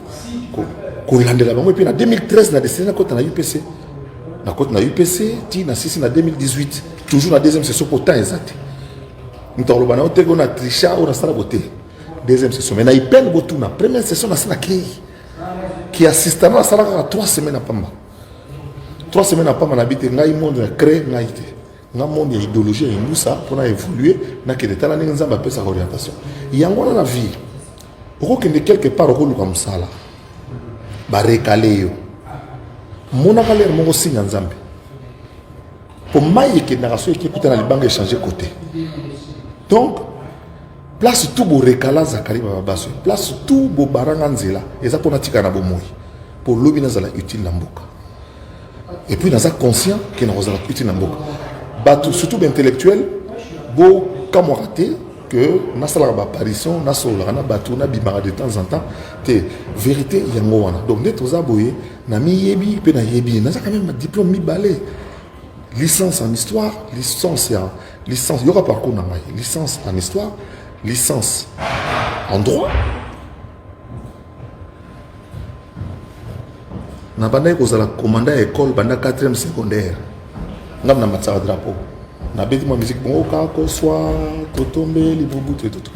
landela bango et puis en 2013 na décennie quand on a UPC na côté na UPC ti na 6 na 2018 toujours la deuxième session pour temps exact nous bana ote on a triché on a sala beauté deuxième session mais na ipel botu na première session na sala qui assistant à sala 3 semaines à pamba 3 semaines à pamba na bité ngai monde créé ngai té na monde idéologie et nous ça pour évoluer na que d'état la nzamba pe sa orientation yango na vie oko kende quelque part oko comme ça là ba recalé yo mon avaleur mon signe en Zambie pour mailler que narration qui écoute dans les banques échanger côté donc place tout beau recala Zakari Bababaso place tout beau baranganzela et ça pour natika na bomoi pour lobby nazala utile na mboka et puis naza conscient que nazala utile na mboka bato surtout intellectuel beau camarade que nasala ba apparition nasola na bato na bimara de temps en temps te vérité yango wana donc net aux aboyé na mi yebi pe na yebi na quand même un diplôme mi balé licence en histoire licence il y aura parcours na mai licence en histoire licence en droit na banda ko zala commandant école banda 4e secondaire ngam na matsa drapeau na beti moi musique bon ka ko soit totombe libubu tout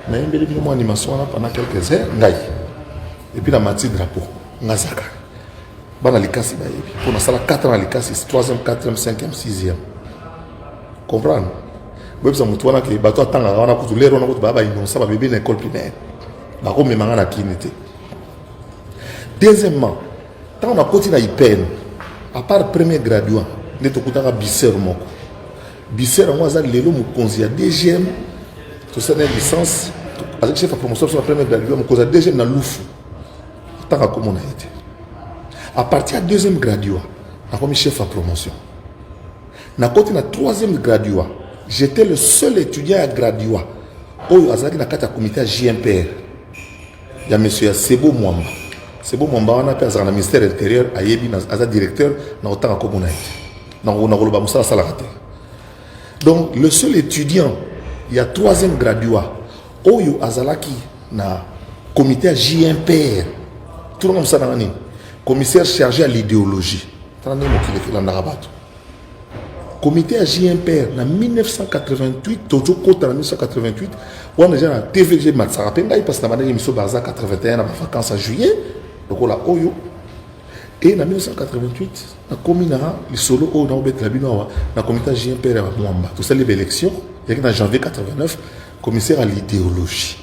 na yembeli bino animation pendant quelques heures ngai et puis na matsi drapeau ngazaka bana likasi ba yebi pour na sala 4 ans likasi 3e 4e 5e 6e comprendre webza mutu wana ke bato atanga wana kutu lero na kutu baba inonsa ba bébé na école primaire ba ko memanga na kinité deuxièmement tant on a continué à y peine à part premier graduat ne to kutaka biser moko biser moi za lelo mu konzi ya deuxième to ça une licence avec chef de promotion sur la première graduat mu konzi ya deuxième na lufu tant comme on a été à partir de deuxième graduat na comme chef de promotion na côté na troisième graduat j'étais le seul étudiant à graduat oyo azaki na kata comité JMPR ya monsieur Sebo Mwamba Sebo Mwamba wana pe azana ministère intérieur ayebi na aza directeur na autant comme on a été na koloba musala sala raté. Donc le seul étudiant il y a troisième graduat oyo azalaki na comité JMPR tout le monde ça dans commissaire chargé à l'idéologie tandis que la narabato comité JMPR en 1988 toujours en 1988 on a déjà la TVG Matsara Pengai parce que na émission Barza 81 en vacances en juillet donc la oyo et en 1988 na commune le solo au na obet la bino na comité JMPR à Mwamba tout ça les élections il y a en janvier 89 commissaire à l'idéologie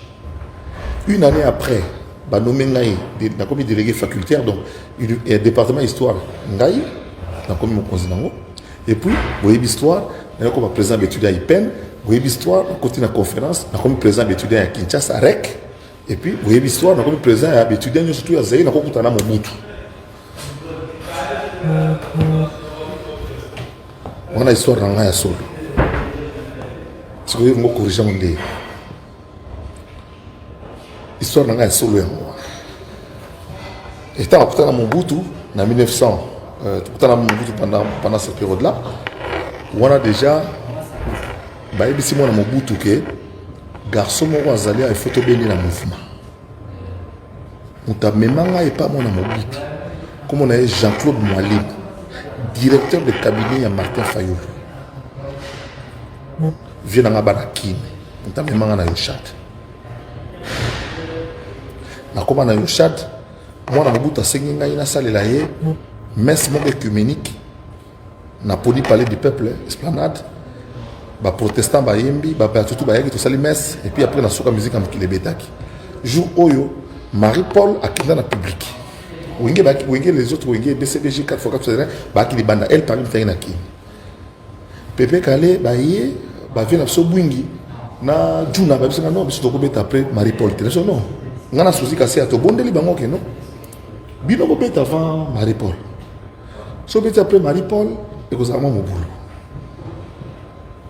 une année après ba nommé ngai na comité délégué facultaire donc département histoire ngai na comité mokonzi et puis voyez l'histoire na comme président d'étudiants à IPEN voyez l'histoire à côté de la conférence na comme président d'étudiants à Kinshasa REC et puis voyez l'histoire na comme président d'étudiants surtout à Zaïre na comme kutana Mobutu. On a l'histoire dans la solo. Ce que je vais corriger mon dé. Histoire dans la solo. Et tant que mon Mobutu, en 1900, pendant cette période-là, on a déjà, si mon Mobutu que garçon mon azali a photo béni dans le mouvement. On t'a même pas mon Mobutu. Comme on a Jean-Claude Moualim, directeur de cabinet à Martin Fayoulou. Vient dans la Kine. On a même un Yoshad. Comme on a Yoshad, moi, je suis en train de salle là, messe écuménique, na poli parler du peuple, esplanade, ba protestant ba yembi, ba tout ba yaki to sali messe, et puis après na soka musique am kilebetaki. Jour oyo, Marie-Paul a quitté la public. Wenge les autres wenge BCBG 4 fois 4 ba ki banda elle parmi tayina ki. Pepe Kale ba yé ba vient so bwingi na juna ba bisanga non biso to ko beta après Marie-Paul te non. Ngana souci kasi ato bondeli bango ke non. Bino ko beta avant Marie-Paul. So beta après Marie-Paul et ko zama mo boulot.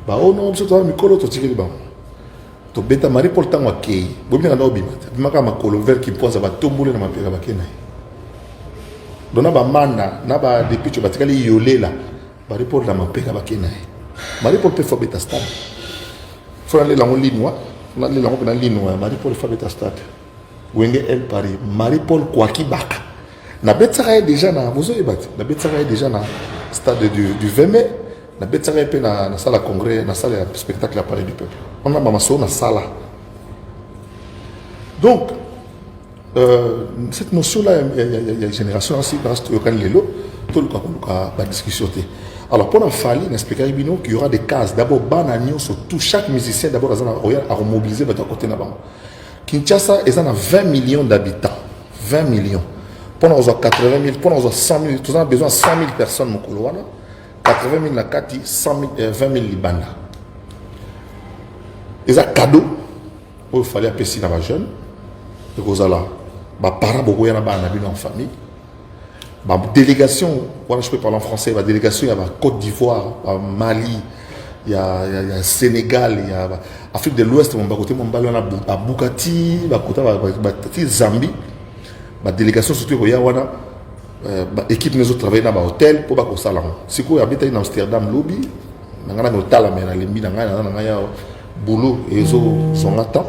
Ba ono biso to mikolo to tikeli bango. To beta Marie-Paul tango akei. Bo bina na obimata. Bimaka makolo vert ki poza ba tombole na mapeka ba kenai. Dona ba manda na ba depuis ba tikali yolela ba report la mapeka ba kenai. Marie-Paul peut faire beta stade. Faut aller la ligne on aller la na ligne Marie-Paul fait beta stade. Wenge elle Paris Marie-Paul Kwaki Baka. Na beta déjà na bozo ebati. Na beta déjà na stade du 20 mai. Na beta pe na salle congrès, na salle spectacle à Palais du Peuple. On a mamaso na salle. Donc cette notion-là, il y a une génération aussi, parce que tout le cas, la discussion. Alors, pour en faire, il explique qu'il y aura des cases. D'abord, sur tout chaque musicien, d'abord, à remobiliser de côté là-bas. Kinshasa, ils ont 20 millions d'habitants. 20 millions. Pendant 80 000, pendant 100 000, tous ont besoin de 100 000 personnes, mon couloir. 80 000 na Kati, 20 000 Libana. Ils ont cadeau. Il fallait appeler si dans la jeune. Et vous allez. Bah parents beaucoup y en a en famille. Bah délégation, voilà je peux parler en français. Bah délégation il y a Côte d'Ivoire, Mali, il y a Sénégal, il y a Afrique de l'Ouest. Mon côté mon ballon à Bukati, bah côté Zambie. Bah délégation surtout il y a wana équipe nous travailler dans un hôtel pour bah au salon. Si quoi habite en Amsterdam lobby, n'anga na hôtel mais na lembi n'anga ya boulot et ils sont attend.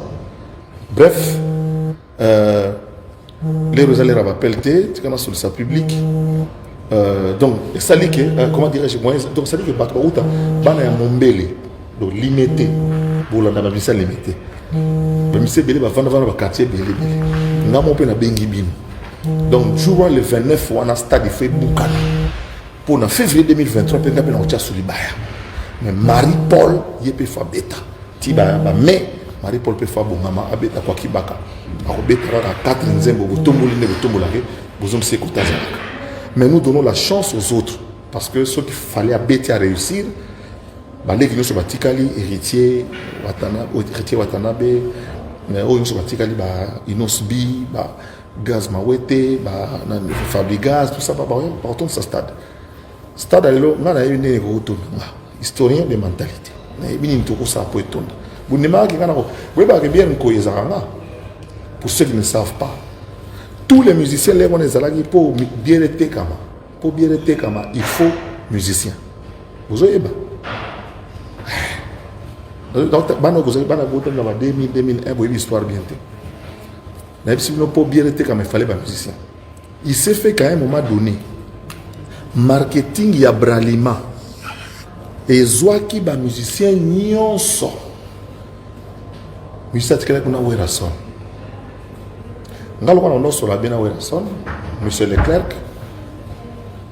Bref. Les Rosalères rappellent tu connais sur le public donc ça dit que comment dirais-je donc ça dit que Bakouta bana ya Mombele donc limité pour la nabisa limité même si belé va vendre quartier belé ngamo pe na bengi bino donc jour le 29 on a stade fait Bukana pour en février 2023 pe ngapena ocha solibaya mais Marie-Paul yepé fa beta tiba mais Marie-Paul peut faire bon maman abeta kwa kibaka mais nous donnons la chance aux autres parce que ceux qu'il fallait abéter à réussir les qui nous sont batikali héritier Watanabe mais eux sont batikali Inosbi Gaz Mawete Fabigaz tout ça partons de ce stade alors on a une historien de mentalité pour ceux qui ne savent pas, tous les musiciens, pour bien être il faut musicien. Vous voyez pas? Donc, vous avez 2000, 2001, vous avez l'histoire bien. Mais si vous pour bien être il fallait pas musicien. Il s'est fait qu'à un moment donné, marketing ya bralima et zoaki ba musicien nyonso. Musicien qui est là son. ngalo kana ndo sola bena Werason monsieur Leclerc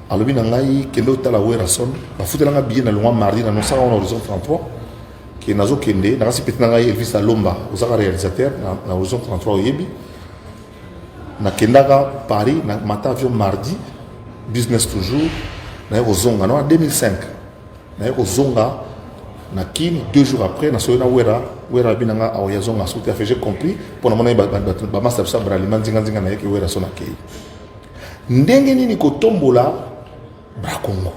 alobi na ngai kendo tala Werason ba futela nga billet na longwa mardi na non ça on horizon 33 qui nazo kende na kasi petina ngai Elvis Alomba osaka réalisateur na horizon 33 oyebi na kendaka Paris na mata avion mardi business toujours na ozonga na 2005 na ozonga na kini 2 jours après na soyena wera binanga aoyazonga sauté a fait j'ai compris pour na mona ba master sabra limanzinga nzinga na yeke wera sona kei ndenge nini kotombola bra Congo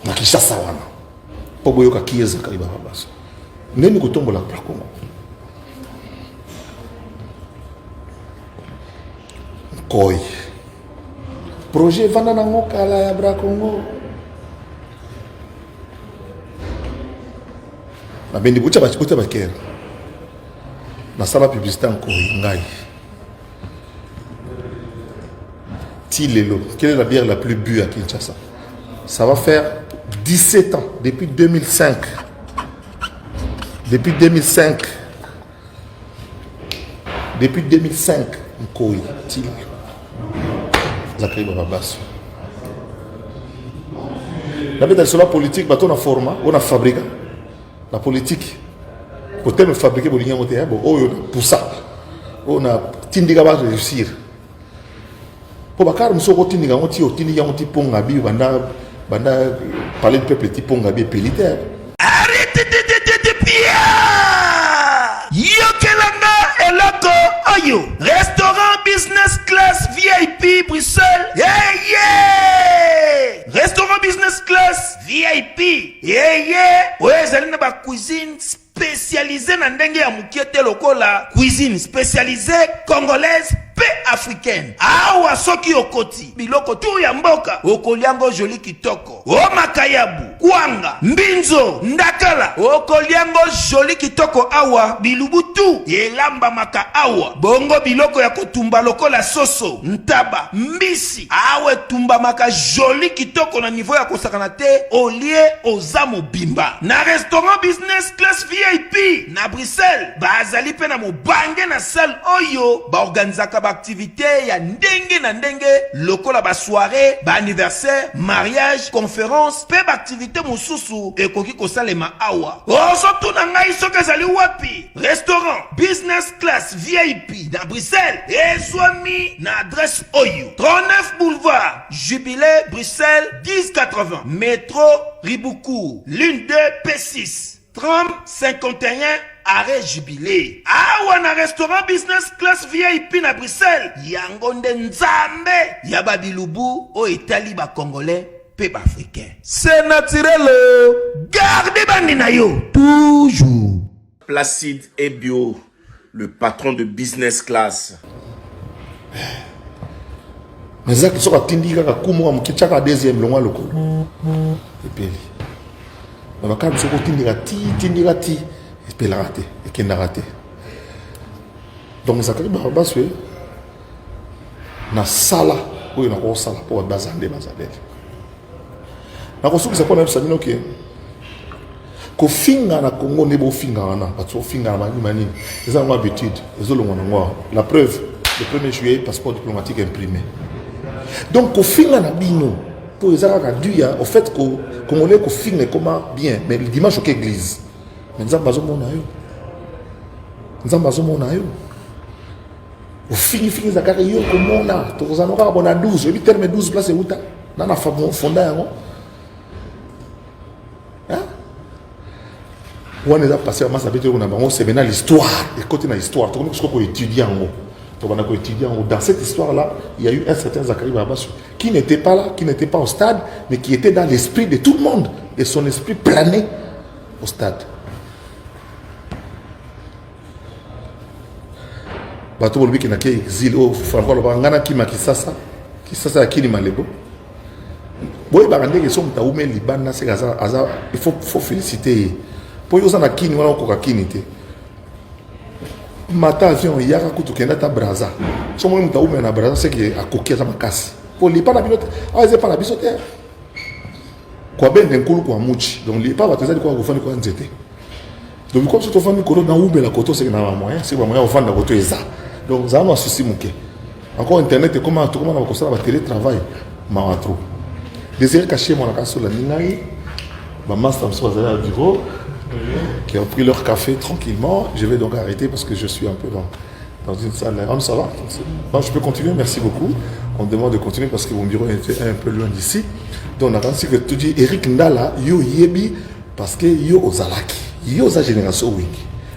na Kinshasa wana po boyoka kieza kaiba babasa ndenge kotombola bra Congo koi projet vanda na ngokala ya bra Congo na bendi bucha bakera na sala publicité encore ngai Tilelo, quelle est la bière la plus bue à Kinshasa? Ça va faire 17 ans depuis 2005 depuis 2005 Nkoi Tilelo Zakari Bababas la bête sur la politique bateau na format on a fabriqué la politique peut-être me fabriquer pour l'union mondiale pour ça on a tindiga va réussir pour bakar musoko tindiga on ponga bi banda parler du peuple ti ponga bi militaire arrête de pia yokelanga eloko oyo restaurant business class VIP Bruxelles restaurant business class VIP ezali na ba cuisine spécialisée na ndenge ya mukiete lokola cuisine spécialisée congolaise pe africaine awa soki okoti biloko tu ya mboka okoliango joli kitoko o makayabu kwanga mbinzo ndakala okoliango joli kitoko awa bilubutu elamba maka awa bongo biloko ya kotumba lokola soso ntaba mbisi awe tumba maka joli kitoko na niveau ya kosakana te olie oza mobimba na restaurant business class VIP na Bruxelles bazali pe na mobange na salle oyo ba organizaka ba activité ya ndenge na ndenge lokola ba soirée ba anniversaire mariage conférence pe ba activité mosusu ekoki kosalema awa osoto na ngai soki ezali wapi restaurant business class VIP na Bruxelles ezwami na adresse oyo 39 boulevard Jubilé Bruxelles 1080 métro Riboucourt l'une 2 P6 30 51 arrêt Jubilé awa na restaurant business class VIP na Bruxelles yango nde nzambe ya babilubu o etali ba congolais pe ba africain c'est naturel gardez bandi na yo toujours Placide et Bio, le patron de business class. mais ça qui sera tindika ka kumo am kichaka deuxième longwa lokolo epeli na quand soko tindika ti epela raté et qui n'a raté donc ça kariba baswe na sala oyo na ko sala pour bazande na ko suki ça pona bisabino ke ko finga na Congo ne bo finga wana batso finga na mani c'est ça mon habitude ezolongwa na ngwa la preuve le 1er juillet passeport diplomatique imprimé donc ko finga na bino pour ezaka duya au fait que congolais ko finga comment bien mais le dimanche au église mais nzamba zo mona yo au fini zakari yo ko mona to kozana ka bona 12 et terme 12 place uta na famo fonda yango hein on est passé à ma sabité on a bango c'est maintenant l'histoire et côté na histoire to ko étudier yango dans cette histoire-là, il y a eu un certain Zakari Babasu qui n'était pas là, qui n'était pas au stade, mais qui était dans l'esprit de tout le monde. Et son esprit planait au stade. Bato Bolbi qui n'a qu'un exil, oh, Franco Lobangana qui m'a qui ça, qui m'a lebo. Boy Barandé qui sont taoumé Liban, c'est il faut féliciter. Pour eux, on a qui nous a encore qui n'était. Mata avion yaka kutu kenda ta braza somo muta ume na braza c'est que akokia za makasi pour li pa na bilote aze pa na bisote kwa bende nkulu kwa muchi donc li pa batezali kwa kufani kwa nzete donc comme ça to fami ko na ume la koto c'est que na moyen c'est moyen ofanda koto eza Donc, ça a un souci. Encore Internet, et comment on a construit le télétravail. Trop. Désiré caché, mon accord sur la ligne. Ma master à bureau, qui ont pris leur café tranquillement. Je vais donc arrêter parce que je suis un peu dans une salle. Oh, ça va. Non, je peux continuer, merci beaucoup. On me demande de continuer parce que mon bureau était un peu loin d'ici. Donc, on a pensé que tu dis Eric Ndala, yo yebi, parce que yo ozalaki, yo za génération wing.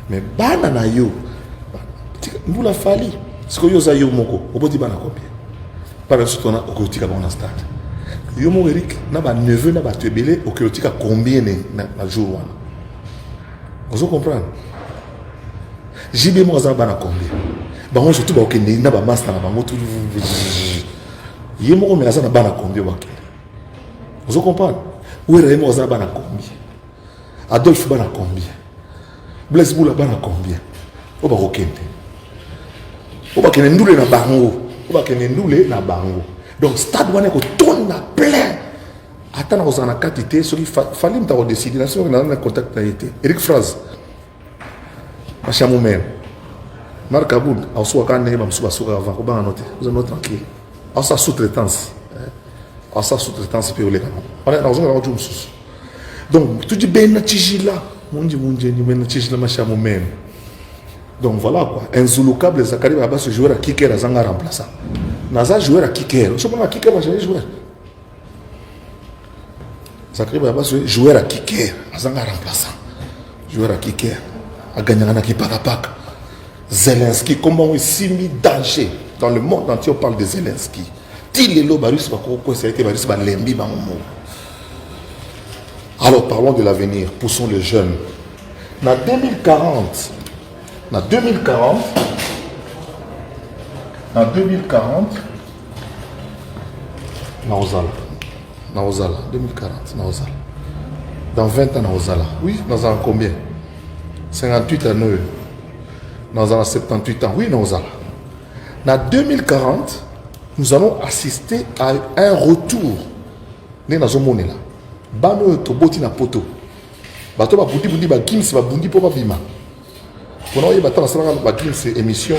Mais banana yo, nous la fali. Parce que yo za yo moko, au bout de bana combien. Par exemple, on a au côté de stade. Yo mon Eric, na ba neveu na ba tebele au côté de combien na jour wana. Vous comprenez? JB mo za bana combien. Ba on surtout ba okende na ba master na bango tout. Yemo mais na bana combien ba. Vous comprenez? Où est mo za bana combien? Adolphe bana combien? Blaise Boula bana combien? O ba okende. O ba kene ndule na bango. O ba kene ndule na bango. Donc stade wana ko tonna plein. Attends aux en quantité, ce qu'il fallait me décider là sur un contact été. Eric Phrase. Machamoumen. Marc Aboud, au soit quand même sous avant, on va noter. Vous êtes tranquille. En sa sous-traitance. En sa sous-traitance puis les on est dans un radio. Donc tu dis ben tijila. Mon Dieu, ben tijila machamoumen. Donc voilà quoi. Un Zulu câble Zakari va se jouer à kicker à Zanga remplaçant. Naza joueur à kicker. Je sais pas kicker va jamais jouer. Zakari va se jouer à kicker à Zanga remplaçant. Joueur à kicker. À gagner un équipe à Pâques. Zelensky, comment on est mis danger dans le monde entier, on parle de Zelensky. Tilelo Barus va quoi ça a été Barus va lembi ba momo. Alors parlons de l'avenir, poussons les jeunes. En 2040, en 2040, Naozala, 2040, Naozala. Dans 20 ans, Naozala. Oui, nous avons combien? 58 ans, nous avons 78 ans. Oui, Naozala. En 2040, nous allons assister à un retour. Nous avons monnaie là. Bano toboti na poto. Bato ba bundi ba gims ba bundi po ba bima. Pour nous, bato na sala ba gims émission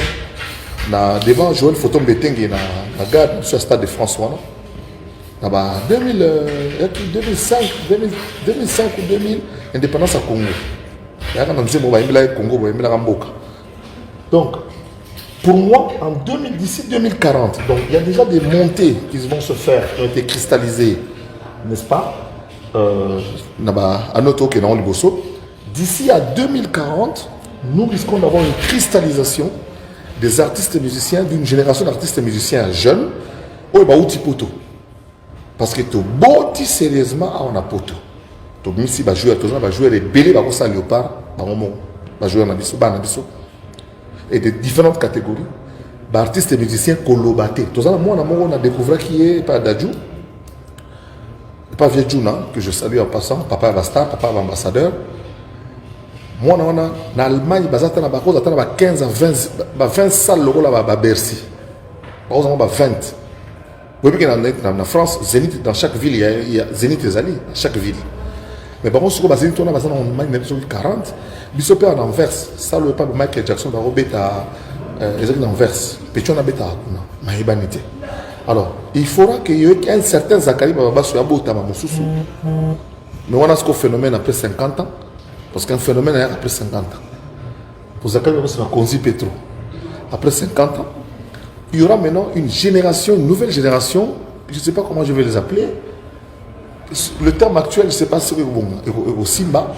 na devant Joël Photo Mbetenge na gare sur le stade de François. Na ba 2005 ou 2000 indépendance à Congo. Ya kana mzee mo ba imbela Congo ba imbela Mboka. Donc pour moi en 2040, donc il y a déjà des montées qui vont se faire, qui ont été cristallisées, n'est-ce pas? D'ici à 2040, nous risquons d'avoir une cristallisation des artistes et musiciens, d'une génération d'artistes et musiciens jeunes. Parce que tu botti sérieusement à on a poto. Tu misi ba jouer les belés ba kosa léopard ba momo ba jouer na biso ba na biso et de différentes catégories ba artistes et musiciens kolobaté. Tous ça moi on a découvert qui est pas Dadju. Pas vieux Juna, que je salue en passant, papa Basta, papa ambassadeur. Moi, on a en Allemagne, il y a 15 à 20 salles là Bercy. Par exemple, 20. Vous voyez qu'en France, Zénith, dans chaque ville, il y a Zénith et Zali, dans chaque ville. Mais par contre, sur Zénith, on a en Allemagne, il y a 40. Bissopé en Anvers, ça le pas Michael Jackson, dans Robeta, Anvers. Petit on a bêta, Mahibanité. Alors, il faudra qu'il y ait un certain Zakari Baba sur Abota Mamoussou. Mais on a ce phénomène après 50 ans. Parce qu'un phénomène est après 50 ans. Pour Zakari Baba sur Konzi Petro. Après 50 ans, il y aura maintenant une génération, une nouvelle génération. Je ne sais pas comment je vais les appeler. Le terme actuel, je ne sais pas si c'est au Simba.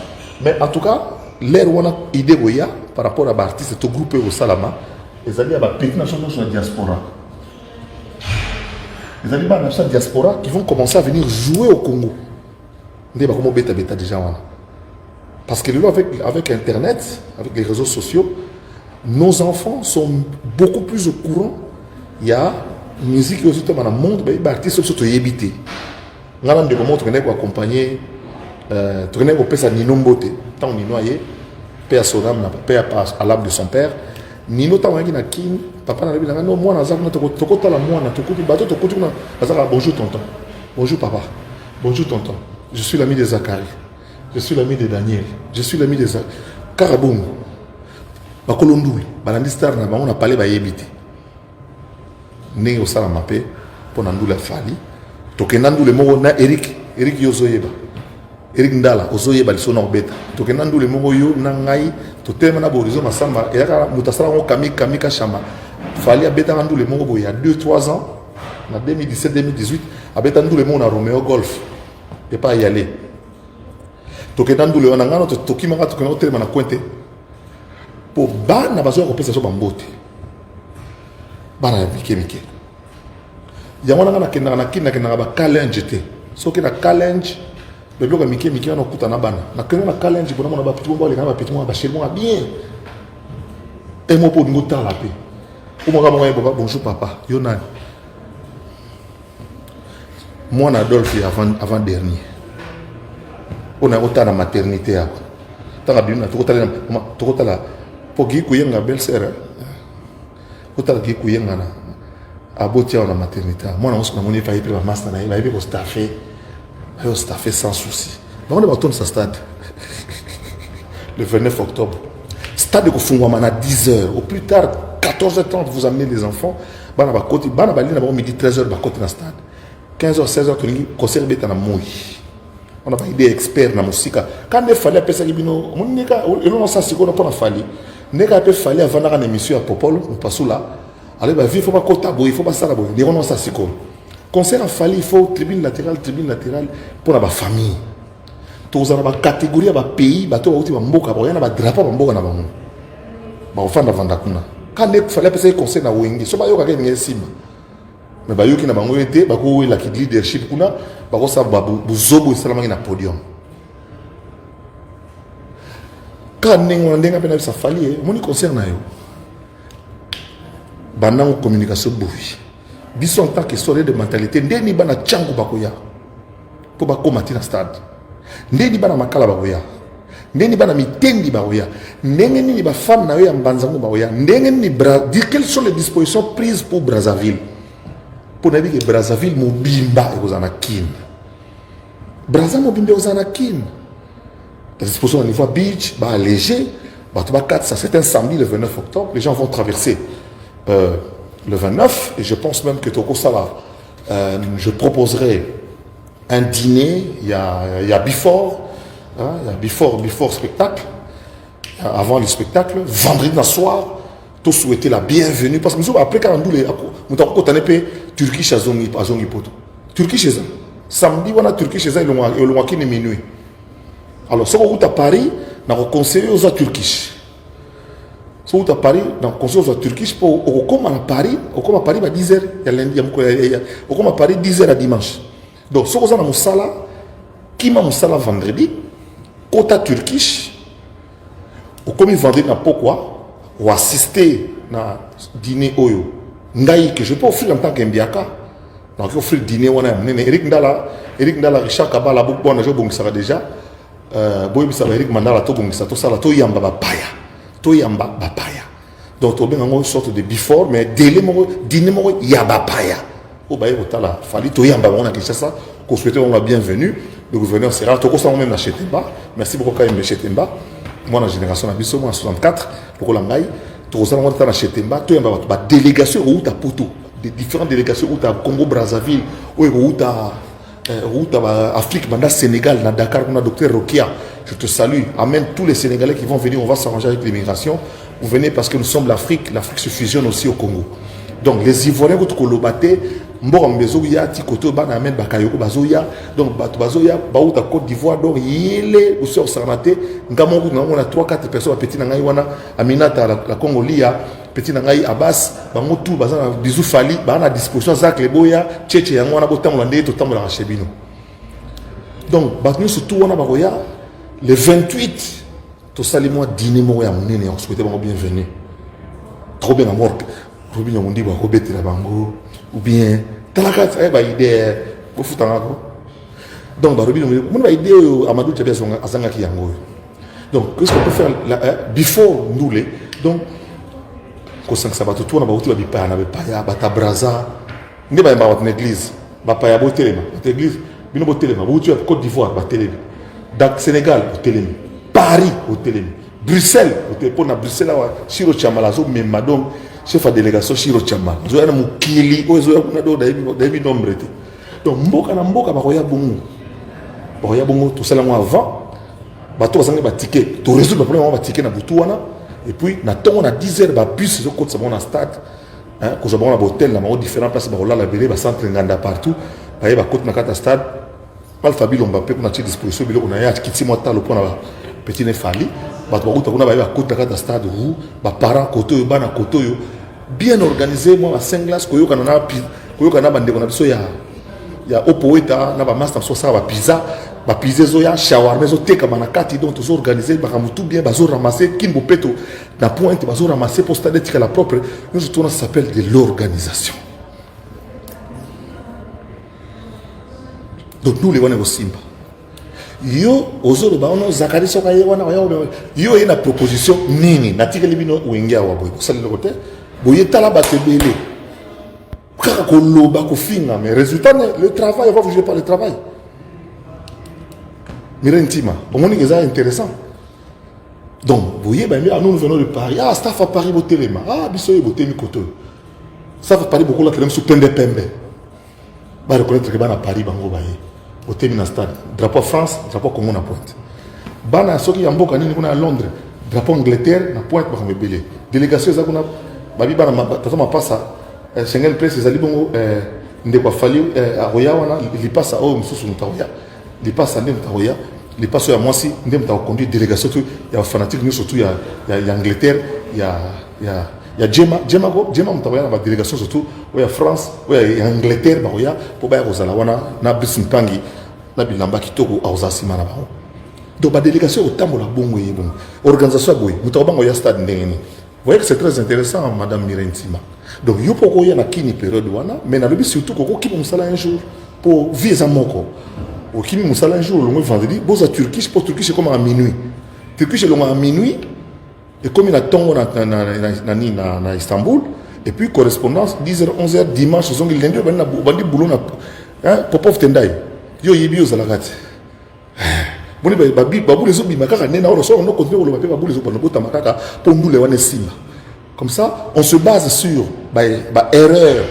Mais en tout cas, l'ère où on a idée par rapport à l'artiste, c'est au groupe au Salama. Les alliés à la petite nation de la diaspora. Les animaux de la diaspora qui vont commencer à venir jouer au Congo. Parce que avec Internet, avec les réseaux sociaux, nos enfants sont beaucoup plus au courant. Il y a une musique qui est dans le monde, il y a des artistes qui sont évité. Nous avons accompagner, nous avons fait Nino Mbote, tant Nino Aye, paix à son âme, paix à l'âme de son père. Nino Tawagi na kin, papa na lebi na no moi na zak na tokota la moi na tokoti bato tokoti na azaka bonjour tonton. Bonjour papa. Bonjour tonton. Je suis l'ami de Zakari. Je suis l'ami de Daniel. Je suis l'ami de Karaboum. bakolo ndule balandi star na bango na pale bayebi te ndenge osala mape mpo na ndule afali tokenda ndule moko na Eric yo ozoyeba Eric Ndala ozoyeba liso na obeta tokenda ndule moko yo na ngai totelema na bohorizon masamba eyaka moto asala ngo kami kashama fali abetaka ndule moko boye ya 2-3 ans na 2017-2018 abeta ndule moko na Romeo Golf epa yale tokenda ndule wana ngano tokimaka tokenda kotelema na kwente po bana bazoya kopesa so bambote bana ya mike yango nanga nakendaka bakalenje te soki na kalenje bebiloko ya mike wana okuta na bana nakenda na kalenje mpona mona bapeti bongo baleka na bapeti moko basheri moko bien emo mpo olingo tala mpe omoka moko yeboba bonjour papa yo nani mwana Adolphe avant dernier ona otala maternité yako tanga bina tokotala po gi kuyenga belle sœur otala gi kuyenga na abotia na maternité mwana osko na moni fa yipela master na yeba ko staffer sans souci on va retourner sa stade le 29 octobre stade ko fungwa na 10h au plus tard 14h30 vous amenez les enfants bana ba côté bana ba lina ba midi 13h ba côté na stade 15h 16h to lingi concert beta na moi on a pas idée expert na musika quand il fallait pesa kibino monika elona sa sikono pona fali neka pe fali avant na émission à Popolo on passe là allez ba vie faut pas kota boy faut pas ça la boy les on sa sikono concert a fali il faut tribune latérale pour la famille tous na ba catégorie ba pays ba to ba uti ba mboka ba yana ba drapeau ba mboka na bango ba ofanda vanda kuna quand il fallait pesa concert na wengi so ba yoka ke ngesima mais bayoki na bango ete bako la ki leadership kuna bako sa buzobo isalamaki na podium ka ndenga pe na sa fali moni concert na yo banango communication boui biso en tant que histoire de mentalité ndeni bana changu bakoya po bako matina stade ndeni bana makala bakoya ndeni bana mitendi bakoya ndenge ni ba femme na yo ya mbanzango bakoya ndenge ni dire quelles sont les dispositions prises pour Brazzaville. Pour na que Brazzaville mobimba ekozana kin Brazzaville mobimba ekozana kin la disposition au niveau beach ba alléger ba to ba 4 ça c'est un samedi le 29 octobre les gens vont traverser le 29 et je pense même que toko sala je proposerai un dîner il y a before spectacle avant le spectacle vendredi soir tout souhaiter la bienvenue parce que nous après quand on les Turkish azongi poto Turkish eza samedi wana Turkish eza ilongwa kini minuit alors soko uta Paris na conseiller aux Turkish soko uta Paris na conseiller aux Turkish pour okoma na Paris okoma Paris ba 10h ya lundi ya okoma Paris 10h à dimanche donc soko za na musala kima musala vendredi kota Turkish okomi vendredi na pourquoi ou assister na dîner oyo ngai que je peux offrir en tant qu'Mbiaka donc offrir dîner wana mnene Eric Ndala Richard Kabala bokwana jo bongisa déjà boy bisa Eric Mandala to bongisa to sala to yamba bapaya donc to benga une sorte de before mais délai mo dîner mo ya bapaya o baye otala fali to yamba on a quelque ça qu'on souhaite on la bienvenue le gouverneur sera to ko sa même na Chetemba merci beaucoup KM Chetemba moi la génération na biso moi 64 pour la ngai to ko sa on ta na Chetemba to yamba ba délégation ou ta poto des différentes délégations ou ta Congo Brazzaville ou ta Afrique, Banda Sénégal, na Dakar, on a docteur Rokia. Je te salue. Amène tous les Sénégalais qui vont venir. On va s'arranger avec l'immigration. Vous venez parce que nous sommes l'Afrique. L'Afrique se fusionne aussi au Congo. Donc les Ivoiriens qui ont été Mbora Mbezoya, Tikoto, Banamen, Bakayoko, Bazoya. Donc Bazoya, Baouta Côte d'Ivoire. Donc Yele, aussi au Sarnate. Ngamon, on a 3-4 personnes à Petit Nangaïwana, Aminata, la Congolia. Petit Nangaï Abbas, Bangotou, Bazan, Bisou Fali, Ban à disposition, Zach Leboya, Tchétché, Yangwana, Botam, Landé, Totam, la Rachebino. Donc, Batnu, surtout, on a Baroya, le 28, tout ça, les mois, dîner, moi, on souhaitait bienvenue. Trop bien à mort. Robin, on dit, Robert, la Bango, ou bien, Talaka, idée, vous foutez un donc, Robin, on a idée, Amadou Tchabès, à Zangaki Yango. Donc, qu'est-ce qu'on peut faire before nous, donc, ko sank sabato to na bauti ba bipaya na bipaya bata braza nde ba yamba na église ba paya bo telema église bino bo telema bauti Côte d'Ivoire ba telemi dak Sénégal bo telemi Paris bo telemi Bruxelles, pour Bruxelles, Chiro Chamala, mais madame, chef de délégation Chiro Chamala. Vous avez un kili, vous avez un nombre. Donc, Mboka na Mboka, Baroya Bongo. Baroya Bongo, tout ça avant. Bateau, ça va ticket. Tout résout le problème, on va ticket na Boutouana. Et puis, on a 10 heures, bah, bus, ils ont côté, ça va stade. Quand on a un hôtel, là, on a différentes places, on a la belle, on centre Nganda partout. On a côté na stade. Alphabet, on va faire une disposition, on a quitté moi le point petit nefali. On a côté na stade où, parents côté, bana côté, bien organisé, moi, à 5 glaces, koyo kana bande on a besoin ya opoeta na ba master so ça ba pizza zo ya shawarma zo teka manakati donc tous organisé ba tout bien ba zo ramasser kimbo peto na pointe ba zo ramasser pour stade tika la propre nous ça s'appelle de l'organisation. Donc nous les wana simba yo ozolo ba ono zakari soka ye wana yo ina proposition nini na tika libino wengia wa boy ça le côté boye tala ba tebele. Mais résultat, le travail, on va vous jouer par le travail. Mirentima, au moins, c'est intéressant. Donc, vous voyez, nous venons de Paris. Ah, staff à Paris, votre téléma. Ah, bisoye, votre téléma. Ça va parler beaucoup là, que sur Pembe Pembe. Bah, reconnaître que à Paris, bango baye. Votre téléma stade. Drapeau France, drapeau Congo na pointe. Bana, ceux qui ont beaucoup à Londres, drapeau Angleterre, na pointe, bah, belé. Délégation, ça, on a. Babi, bana, ma passe ça. Schengen Press, ils allaient bon, ndekwa fali aroya wana, il passe à oh mususu mutaroya, il passe à mutaroya, il passe à moi si ndem ta conduit délégation tout, il y a fanatique nous surtout il y a Angleterre, il y a Jema mutaroya na délégation surtout, il y a France, il y a Angleterre baroya pour ba rozala wana na bisimpangi na bilamba kitoko auzasima na ba. Donc ba délégation au tambola bongo ye bon. Organisation boy, mutarobango ya stade ndengeni. Vous voyez que c'est très intéressant, Madame Mirentima. Donc, il y a une période, mais il y a surtout qui va un jour pour vivre en moko. Qui va un jour, le vendredi, bon, à Turquie, pour Turquie, c'est comme à minuit. Turquie, c'est à minuit, et comme il y a temps à Istanbul, et puis correspondance, 10h, 11h, dimanche, lundi, on va dire boulot, Popov Tendai. Yo, yebi, aux alagati. Bon, les autres, comme ça, on se base sur erreur.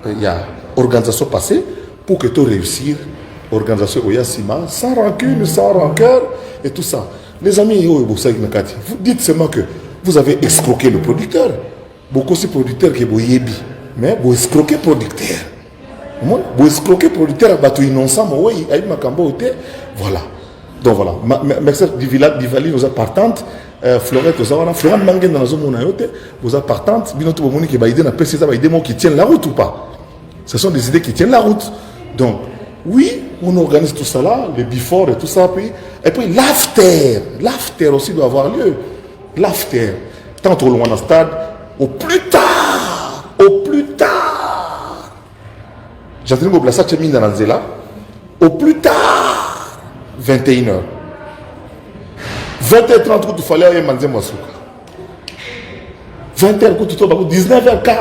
Il y a organisation passée pour que tu réussisses. Organisation Oyasima, sans rancune, sans rancœur et tout ça. Les amis, vous dites seulement que vous avez escroqué le producteur. Beaucoup de producteurs qui sont mais vous escroquez le producteur. Vous escroquez le producteur, vous innocent, voilà. Donc voilà, merci Divali nous a partante, Florette nous a Florent Mangen dans la zone nous a partante, Binoto Bomoni qui va aider, des mots qui tiennent la route ou pas. Ce sont des idées qui tiennent la route. Donc, oui, on organise tout ça là, le before et tout ça, et puis l'after aussi doit avoir lieu. L'after, tant au loin dans le stade, au plus tard. J'entends que la sache mine dans la zéla, au plus tard. 21h. 20h30, il fallait aller manger Moussouka. 20h, 19h15.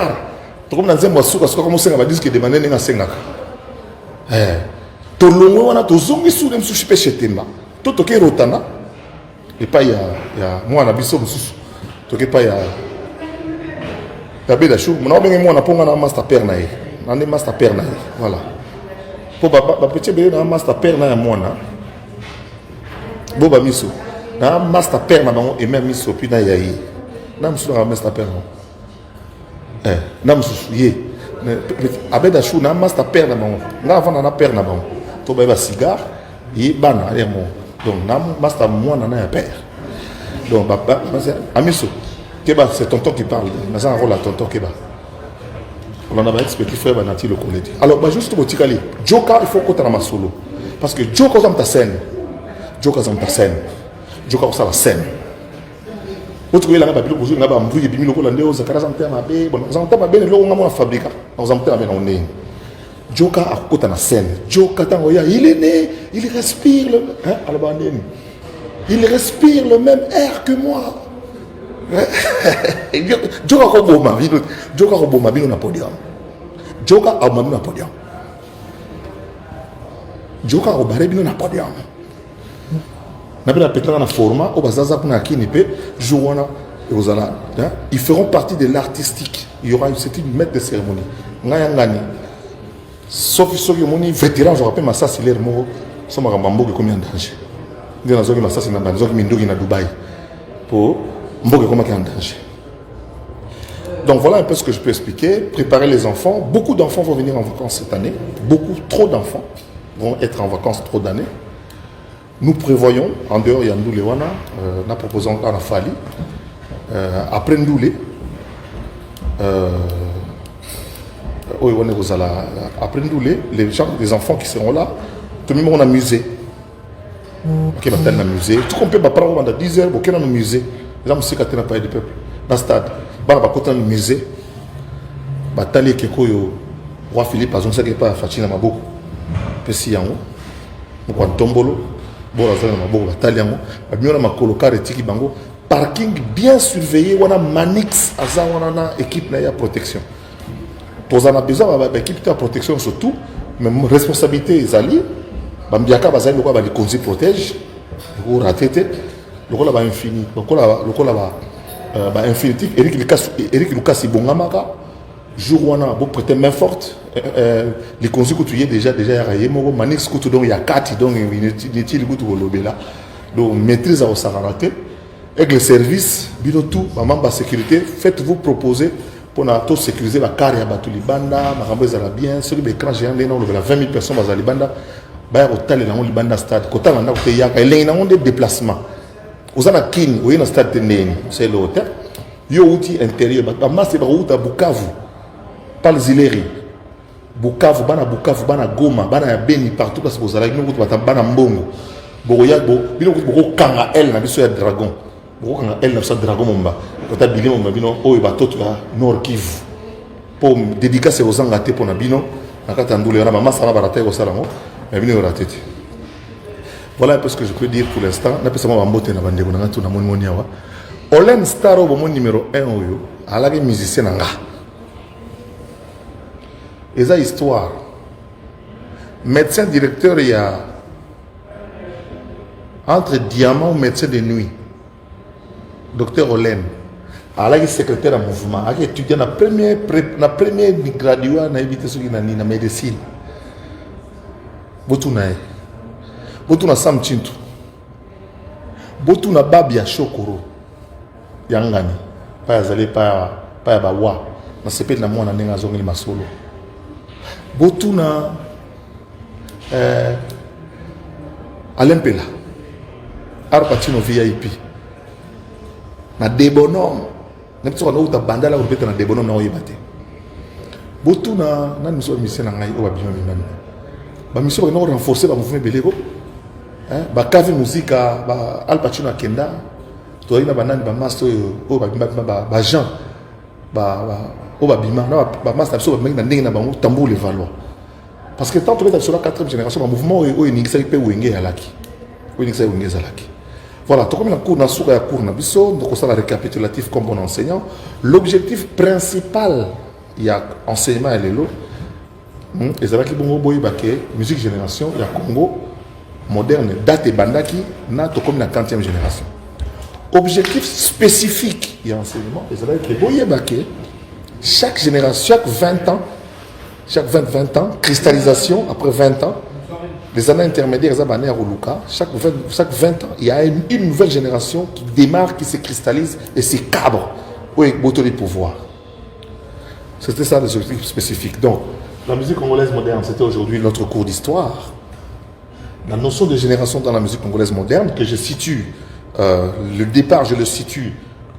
Comme dans un Moussouka, c'est comme ça, on va dire que demander n'est pas Sengaka. Tout le monde a tout zongi sous les soucis chez Temba. Tout ce qui est rotana. Et pas il y a moi, on a biso Moussou. Tout ce qui pas il y a. La bête à chou. Mon homme et moi, on a pas un master père naïe. On a un master père naïe. Voilà. Pour ma petite bébé, on a un master père naïe à moi. Boba miso na master père na bango et même miso puis na yayi na miso na master père na miso ye abeda chou na master père na bango na avant na père na bango to ba cigare et bana allez mon donc na master moi na ya père donc papa amiso keba c'est tonton qui parle na ça rôle à tonton keba on en a expliqué frère banati le collège alors juste pour tikali joka il faut qu'on ma solo parce que joka comme ta scène Joka za scène. Joka ko sala scène. Autre que la ngaba bilo bozo ngaba mbruye bimi loko lande o zakara zamte mabe bon zamte mabe ne lo ngamo na fabrica. On zamte mabe na one. Joka akota na scène. Joka tango ya il est né, il respire le alabandeni. Il respire le même air que moi. Joka ko boma bino. Joka ko boma bino na podium. Joka a mamu na podium. Joka ko bare bino na podium. format, ils feront partie de l'artistique. Il y aura une maître de cérémonie. Sauf ceux qui ont des vétérans, je rappelle, ça c'est l'air mort. Ça m'a ramené combien de danger. Dans la zone, ça c'est dans la zone qui est à Dubaï. Pour Mbogue, comment il y a un danger. Donc voilà un peu ce que je peux expliquer. Préparer les enfants. Beaucoup d'enfants vont venir en vacances cette année. Beaucoup, trop d'enfants vont être en vacances trop d'années. Nous prévoyons, en dehors, il y a Ndoulé Wana, nous proposons à la Fali, après Ndoulé, après Ndoulé, les enfants qui seront là, tout le monde a un musée. Qui va être un musée. Tout qu'on peut prendre pendant 10 heures, il y a un musée. Là, je suis à la du peuple. Dans le stade, il y a un musée. Il y a un roi Philippe, il y a un Fatina Mabou. Il y a un Tombolo. Il y a un parking bien surveillé. Il y a un Manix, une équipe de protection. Pour ça, besoin d'une équipe de protection surtout, mais responsabilité est alliée. Bambiaka bazali lokwa ba likonzi protège ko ratete lokwa ba infini lokwa ba infinitif Eric Lucas ibongamaka jour wana bo prêter main forte likonzi ko tuye déjà ya raye moko manix ko donc ya 4 donc inutile ko to lobela donc maîtrise au sararate avec le service bino tout ba sécurité faites-vous proposer pour tout sécuriser la carrière ya batuli banda makambo ezala bien ceux qui écran géant les non le 20 000 personnes bazali banda. Bah hôtel dans le banda stade côté là on a yaka il y a des déplacements aux ana kin ou un stade neni c'est l'hôtel yo outil intérieur ba masse ba route à Bukavu par les Ileri Bukavu bana Goma bana Beni partout parce que vous allez nous route bana Mbongo boya bino ko kanga elle na biso ya dragon boko kanga elle na biso dragon momba côté bilimo bino o ba toto la Nord Kivu pour dédicacer aux engatés pour na bino nakata ndule na mama sala barate ko sala mo. Voilà un peu ce que je peux dire pour l'instant. Olen Staro, mon numéro 1, il est musicien. Et ça, histoire. Médecin directeur, il y a entre diamant ou médecin de nuit. Docteur Olen. Il est secrétaire de mouvement. Il est étudiant dans la première graduée en médecine. Botuna Sam Chintu Botuna Babia Shokoro Yangani pa yazali pa bawa na sepeli na mwana ndenge azongeli masolo Botuna Alempela Arpatino VIP na debonom na bitso na uta bandala ko betana debonom na oyebate Botuna na miso mission na ngai o babima minani ba mission ba no renforcer ba mouvement belego ba cave musique ba Al Pacino akenda to ina banani ba master o ba Jean ba o ba bima na ba master so ba mengi na ndenge na bango tambour les valois parce que tant que tu es sur la 4e génération ba mouvement o iningisa pe wenge alaki o iningisa wenge alaki. Voilà, tout comme la cour na souka ya cour na biso donc ça la récapitulatif comme bon enseignant l'objectif principal il y a enseignement et l'élo. Et c'est vrai que bon boy baké musique génération il y a Congo moderne date et bandaki na to comme la 40e génération. Objectif spécifique il y a enseignement et c'est vrai que boy baké chaque génération chaque 20 ans chaque 20 ans cristallisation après 20 ans les années intermédiaires chaque 20 ans il y a une nouvelle génération qui démarre qui se cristallise et se cabre au les pouvoirs. C'était ça les objectifs spécifiques. Donc la musique congolaise moderne, c'était aujourd'hui notre cours d'histoire. La notion de génération dans la musique congolaise moderne, que je situe, le départ, je le situe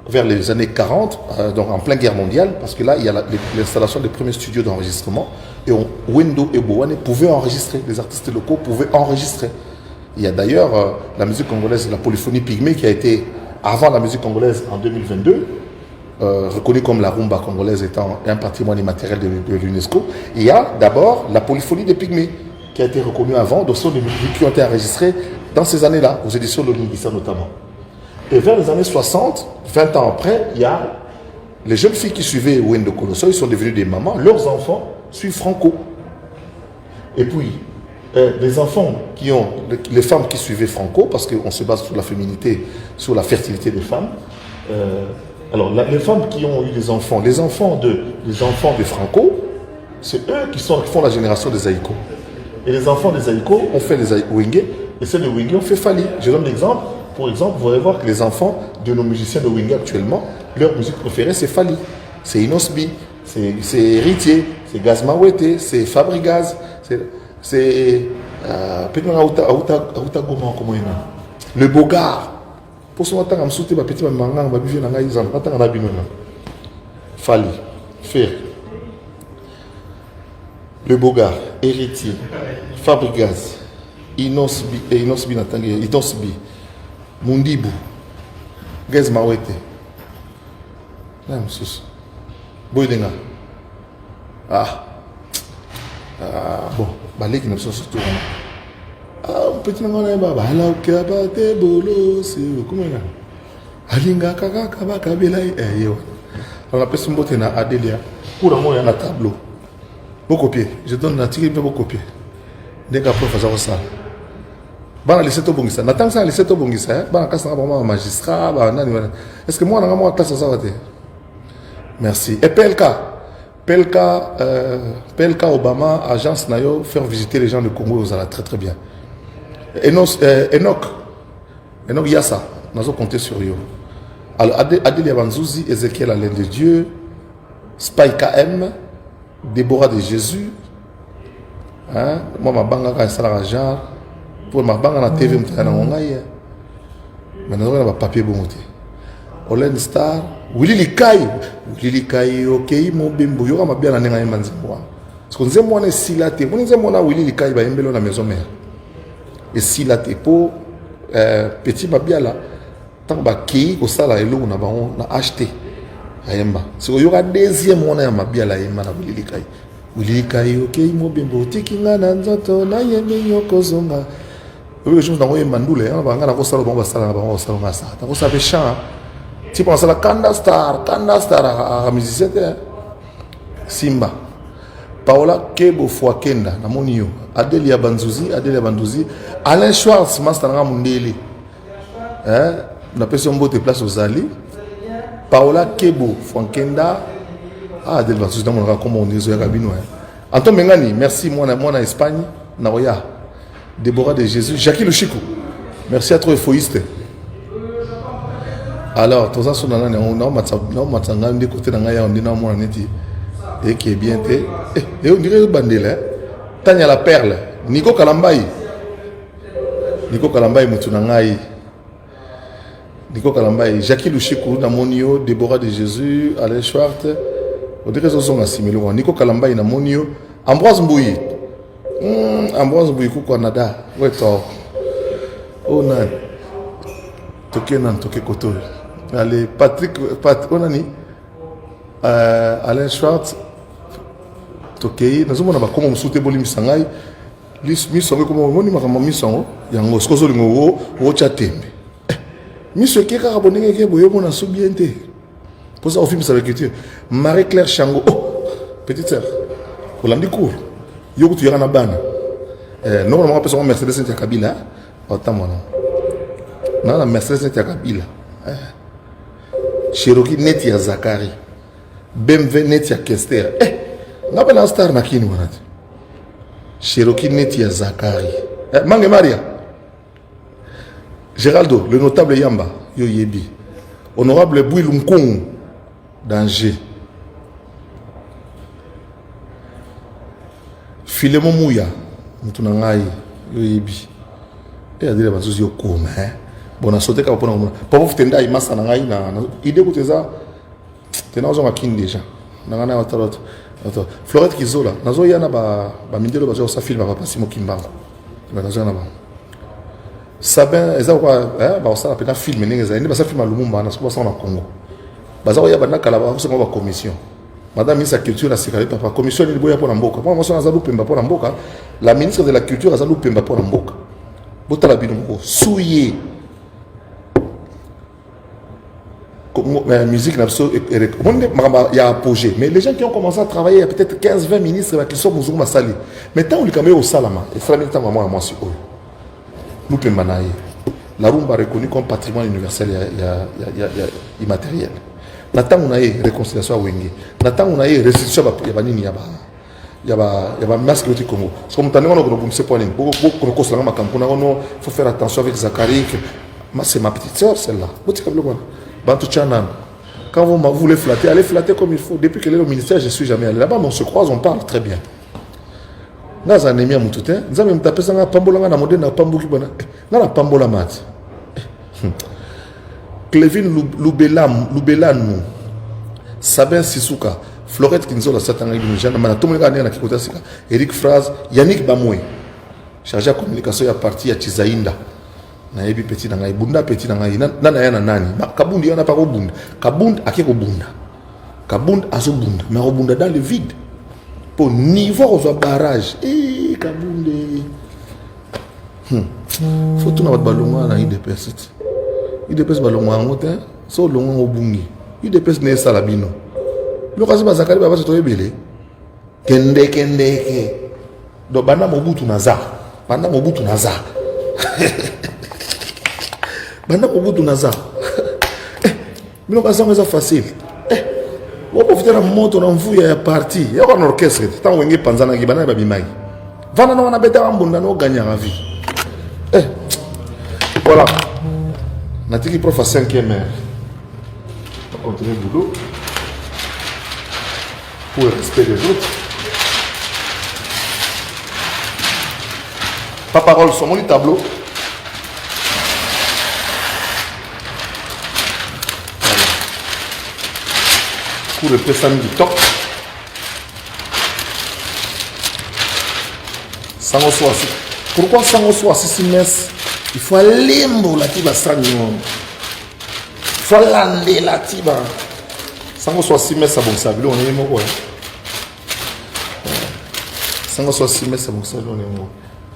vers les années 40, donc en pleine guerre mondiale, parce que là, il y a l'installation des premiers studios d'enregistrement, et Wendo et Bowane pouvaient enregistrer, les artistes locaux pouvaient enregistrer. Il y a d'ailleurs la musique congolaise, la polyphonie pygmée, qui a été, avant la musique congolaise en 2022, reconnue comme la rumba congolaise étant un patrimoine immatériel de l'UNESCO. Il y a d'abord la polyphonie des pygmées qui a été reconnue avant, de des musiques qui ont été enregistrées dans ces années-là, aux éditions de l'Univisa notamment. Et vers les années 60, 20 ans après, il y a les jeunes filles qui suivaient Wendo Colosso, ils sont devenus des mamans, leurs enfants suivent Franco. Et puis, les enfants qui ont, les femmes qui suivaient Franco, parce qu'on se base sur la féminité, sur la fertilité des femmes. Alors, les femmes qui ont eu des enfants, les enfants de Franco, c'est eux qui font la génération des Aïko. Et les enfants des Aïko ont fait les Wenge, et ceux de Wenge ont fait Fali. Je donne l'exemple. Pour exemple, vous allez voir que les enfants de nos musiciens de Wenge actuellement, leur musique préférée, c'est Fali. C'est Inosbi, c'est Héritier, c'est Gaz Mawete, c'est Fabrigaz, c'est le Bogard. Pour ce matin, je me souviens de petit manga, je me suis dit, Fali, Fer, le Bogard, Héritier, Fabrigaz, Inosbi, Mundibu, Gaz Mawete. Boydenga. Bon, balé qui ne sont surtout. Petit nango na baba ala okaba te bolo c'est comment là. Alinga kaka kaba kabela yo. On appelle son boté na Adélia. Pour moi il y a un tableau. Beaucoup copier. Je donne un tigre beaucoup copier. Dès qu'après faisons ça. Bana lycée to bongisa. Natang ça lycée to bongisa. Bana kasa na vraiment magistrat bana. Est-ce que moi na moi classe ça va te? Merci. Et PLK Obama, agence Nayo, faire visiter les gens du Congo, vous allez très très bien. Enoch Yassa, nous allons compter sur eux. Alors, Adélia Banzouzi, Ezekiel Alain de Dieu, Spike M, Déborah de Jésus, moi, ma banga quand ça la genre, pour ma banga na TV, je mais nous avons un papier bon. Olen Star, Willy Likai, ok, mon bimbo, il y aura bien la nenga manzimwa. Parce qu'on disait moi ne silate, on disait moi Willy Likai va embellir la maison mère. Et silate pour petit babia là, tant ba ki ko sala elo na ba on a acheté. Ayemba. C'est il y aura deuxième on a mabia la yemba na Willy Likai. Willy Likai, ok, mon bimbo, tikinga na nzoto na yembe yokozonga. Le jour dans le mandoule, on va ngana ko sala ba sala ba on sala ma sa. Ta ko sa be chant. Tu penses à la Kanda Star à musicien Simba Paola Kebo Fouakenda Namonio Adélia Banzouzi Alain Schwartz Master Mundeli na personne bote place aux Ali Paola Kebo Fouakenda Adélia Banzouzi dans mon comme on dit Anton Mengani merci moi na Espagne Naoya Déborah de Jésus Jackie Luchikou merci à toi Foïste. Alors, tout ça, on a des côtés dans et qui est bien. Et on dirait le bandel. Tania la perle. Nico Kalambaï, Moutounangaï. Nico Kalambaï. Jackie Luchikou, Namonio, Déborah de Jésus, Alain Schwartz. On dirait que sont assimilés. Nico Kalambaï, Namonio. Ambroise Mbouyi. Ambroise Mbouyi, Canada. Ouais, tort. Oh, non. Toké Koto. Allez, Patrick, on a dit Alain Schwartz, Toké, nous avons comment on soutient Bolim Sangai, Missango, comment on dit Missango, Yango, Skozo Lingo, Rochatembe. Monsieur qui a abonné, qui a boyé mon assobienté. Pour ça, au film, ça va écrire Marie-Claire Chango, oh, petite sœur, pour l'année court, Yogo, tu y a un ban. Normalement, on peut se faire Mercedes Saint Kabila, autant moi. Non, la Mercedes Saint Kabila. Cherokee Netia Zakari, BMW Netia Kester. N'a pas la star nakini wanati. Cherokee Netia Zakari. Mange Maria. Géraldo, le notable Yamba, Yoyebi. Honorable Bouy Lumkong, d'Angers. Philemon Mouya, Moutounangaï, Yoyebi. Et à dire les choses Yokoma, bon, on a sauté quand on a pas vous tendez à immense na ngai na idée que ça tena ozo makini déjà na ngana watalot Florette Kizola nazo yana ba mindelo ba ça film ba pasimo kimbango ba nazo yana ba Sabin eza quoi ba ça pena film ningeza ndi ba ça film à Lumumba na so ça na Congo ba za ya bana kala ba so ba commission madame ministre de la culture na sikali papa commission ni boya pona mboka pour moi so na za lupemba pona mboka la ministre de la culture za lupemba pona mboka botala binongo souillé la musique, il y a apogée. Mais les gens qui ont commencé à travailler, il y a peut-être 15-20 ministres qui sont au Sali. Mais tant qu'on est au Salama, et ça, moi, c'est eux. Nous, la rumba reconnue comme patrimoine universel immatériel. Natang on a réconciliation à Wenge. Natang on a restitution il y a masque au Congo. Parce que maintenant on a ce point. Faut faire attention avec Zachary. C'est ma petite soeur celle-là. Quand vous voulez flatter, allez flatter comme il faut. Depuis qu'elle est au ministère, je ne suis jamais allé là-bas, mais on se croise, on parle très bien. Nous avons mis à Moutoutin, nous avons tapé ça dans Pambola, dans Modène, dans Pambouki, dans la Pambola Mat. Clévin Loubelanou, Sabin Sissouka, Florette Kinzo, la Satana Guinjana, Manatomé Gagné, Eric Fraz, Yannick Bamoué, chargé à communication, il y a parti à Tizaïnda. Na yebi petit na ngai bunda petit na ngai na ya na nani kabundi yana pa ko bunda kabund akeko bunda kabund azo bunda mais bunda dans le vide pour niveau au barrage kabunde faut tout na balonga na IDPS balonga ngote so longa obungi IDPS ne salabino lo kasi bazakali ba bato ebele kende do bana mobutu naza Banda Mobutu Naza. Mais non, c'est facile. On peut faire un moto dans vous, il y a un parti. Il y a un orchestre. Tant qu'on est panzana qui banana babimai. Vana na wana beta ambunda no gagner la vie. Voilà. Natiki prof à 5e heure. On va continuer le boulot. Pour le respect des autres. Pas parole sur mon tableau. Pour le pesami du top. Pourquoi Sango soit 6 mètres? Il faut aller la tiba sango. Il faut aller la tiba. Sango soit 6 mètres, ça bon ça. On est mort. Sango soit 6 mètres, ça bon ça. On est mort.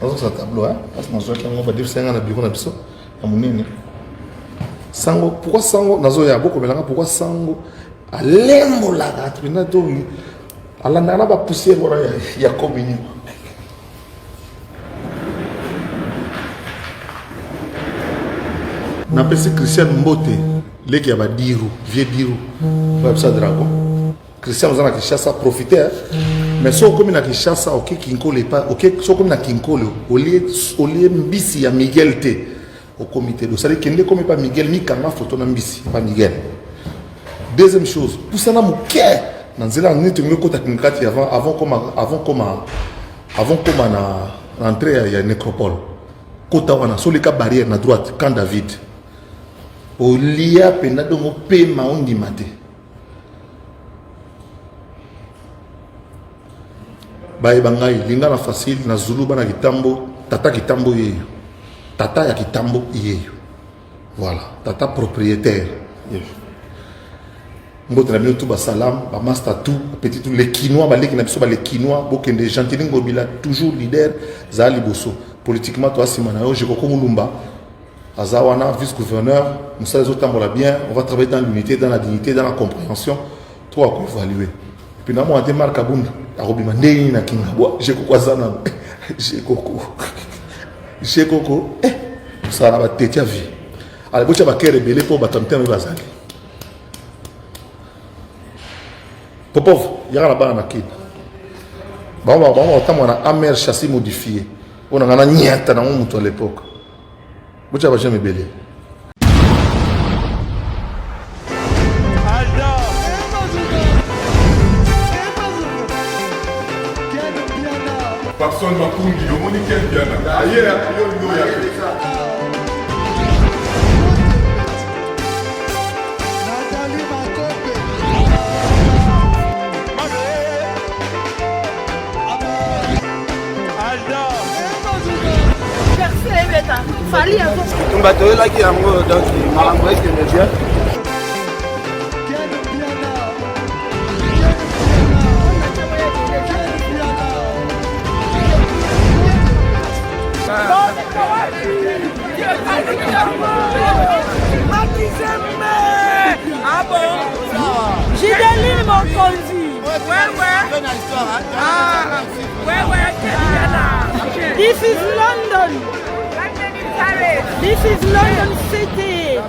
Dans ce tableau, parce que on va dire c'est un bureau d'abso. À mon nez. Sango, pourquoi Sango? Nazo ya beaucoup mais là pourquoi Sango? Alembo la gâte, mais n'a ala nana ba pousser voilà ya commune. Na pesi Christian Mbote, leki ya ba diru, vieux diru. Va ça dragon. Christian zana ki chassa profiter. Mais so comme na ki chassa OK kinkole pas OK so comme na kinkole au lieu mbisi ya Miguel te au comité de ça dit kende comme pas Miguel ni kanga photo na mbisi pas Miguel. Deuxième chose, pour ça, avant l'entrée à la nécropole, quand on a sur les cas barrières à droite, quand David, au lia penado mo pema on dit maté. Bae bangai linga na facile na Zulu bana kitambo, tata kitambo yeyo. Tata ya kitambo yeyo. Voilà, tata propriétaire. Ngoto na bino tout ba salam ba master tout petit tout les quinois ba leki na biso ba les quinois bokende gentili ngobila toujours leader za liboso politiquement toi simana yo jeko komulumba azawana vice-gouverneur nous ça les autres tambola bien on va travailler dans l'unité dans la dignité dans la compréhension toi ko évaluer puis na mo ate marka bunda arobima ndeni na kinga bo jeko kwazana jeko ça va tetia vie ale bocha ba kere belé pour batamtem bazali Popov, il y a là-bas un kid. On a amer châssis modifié. On a un niette dans mon moto à l'époque. Vous n'avez jamais belé. Personne ne m'a conduit. Le monde est bien. Ailleurs, il y a Fali avant. On va te là qui a donc malambo est que bien. conduit. This is London. This is London City.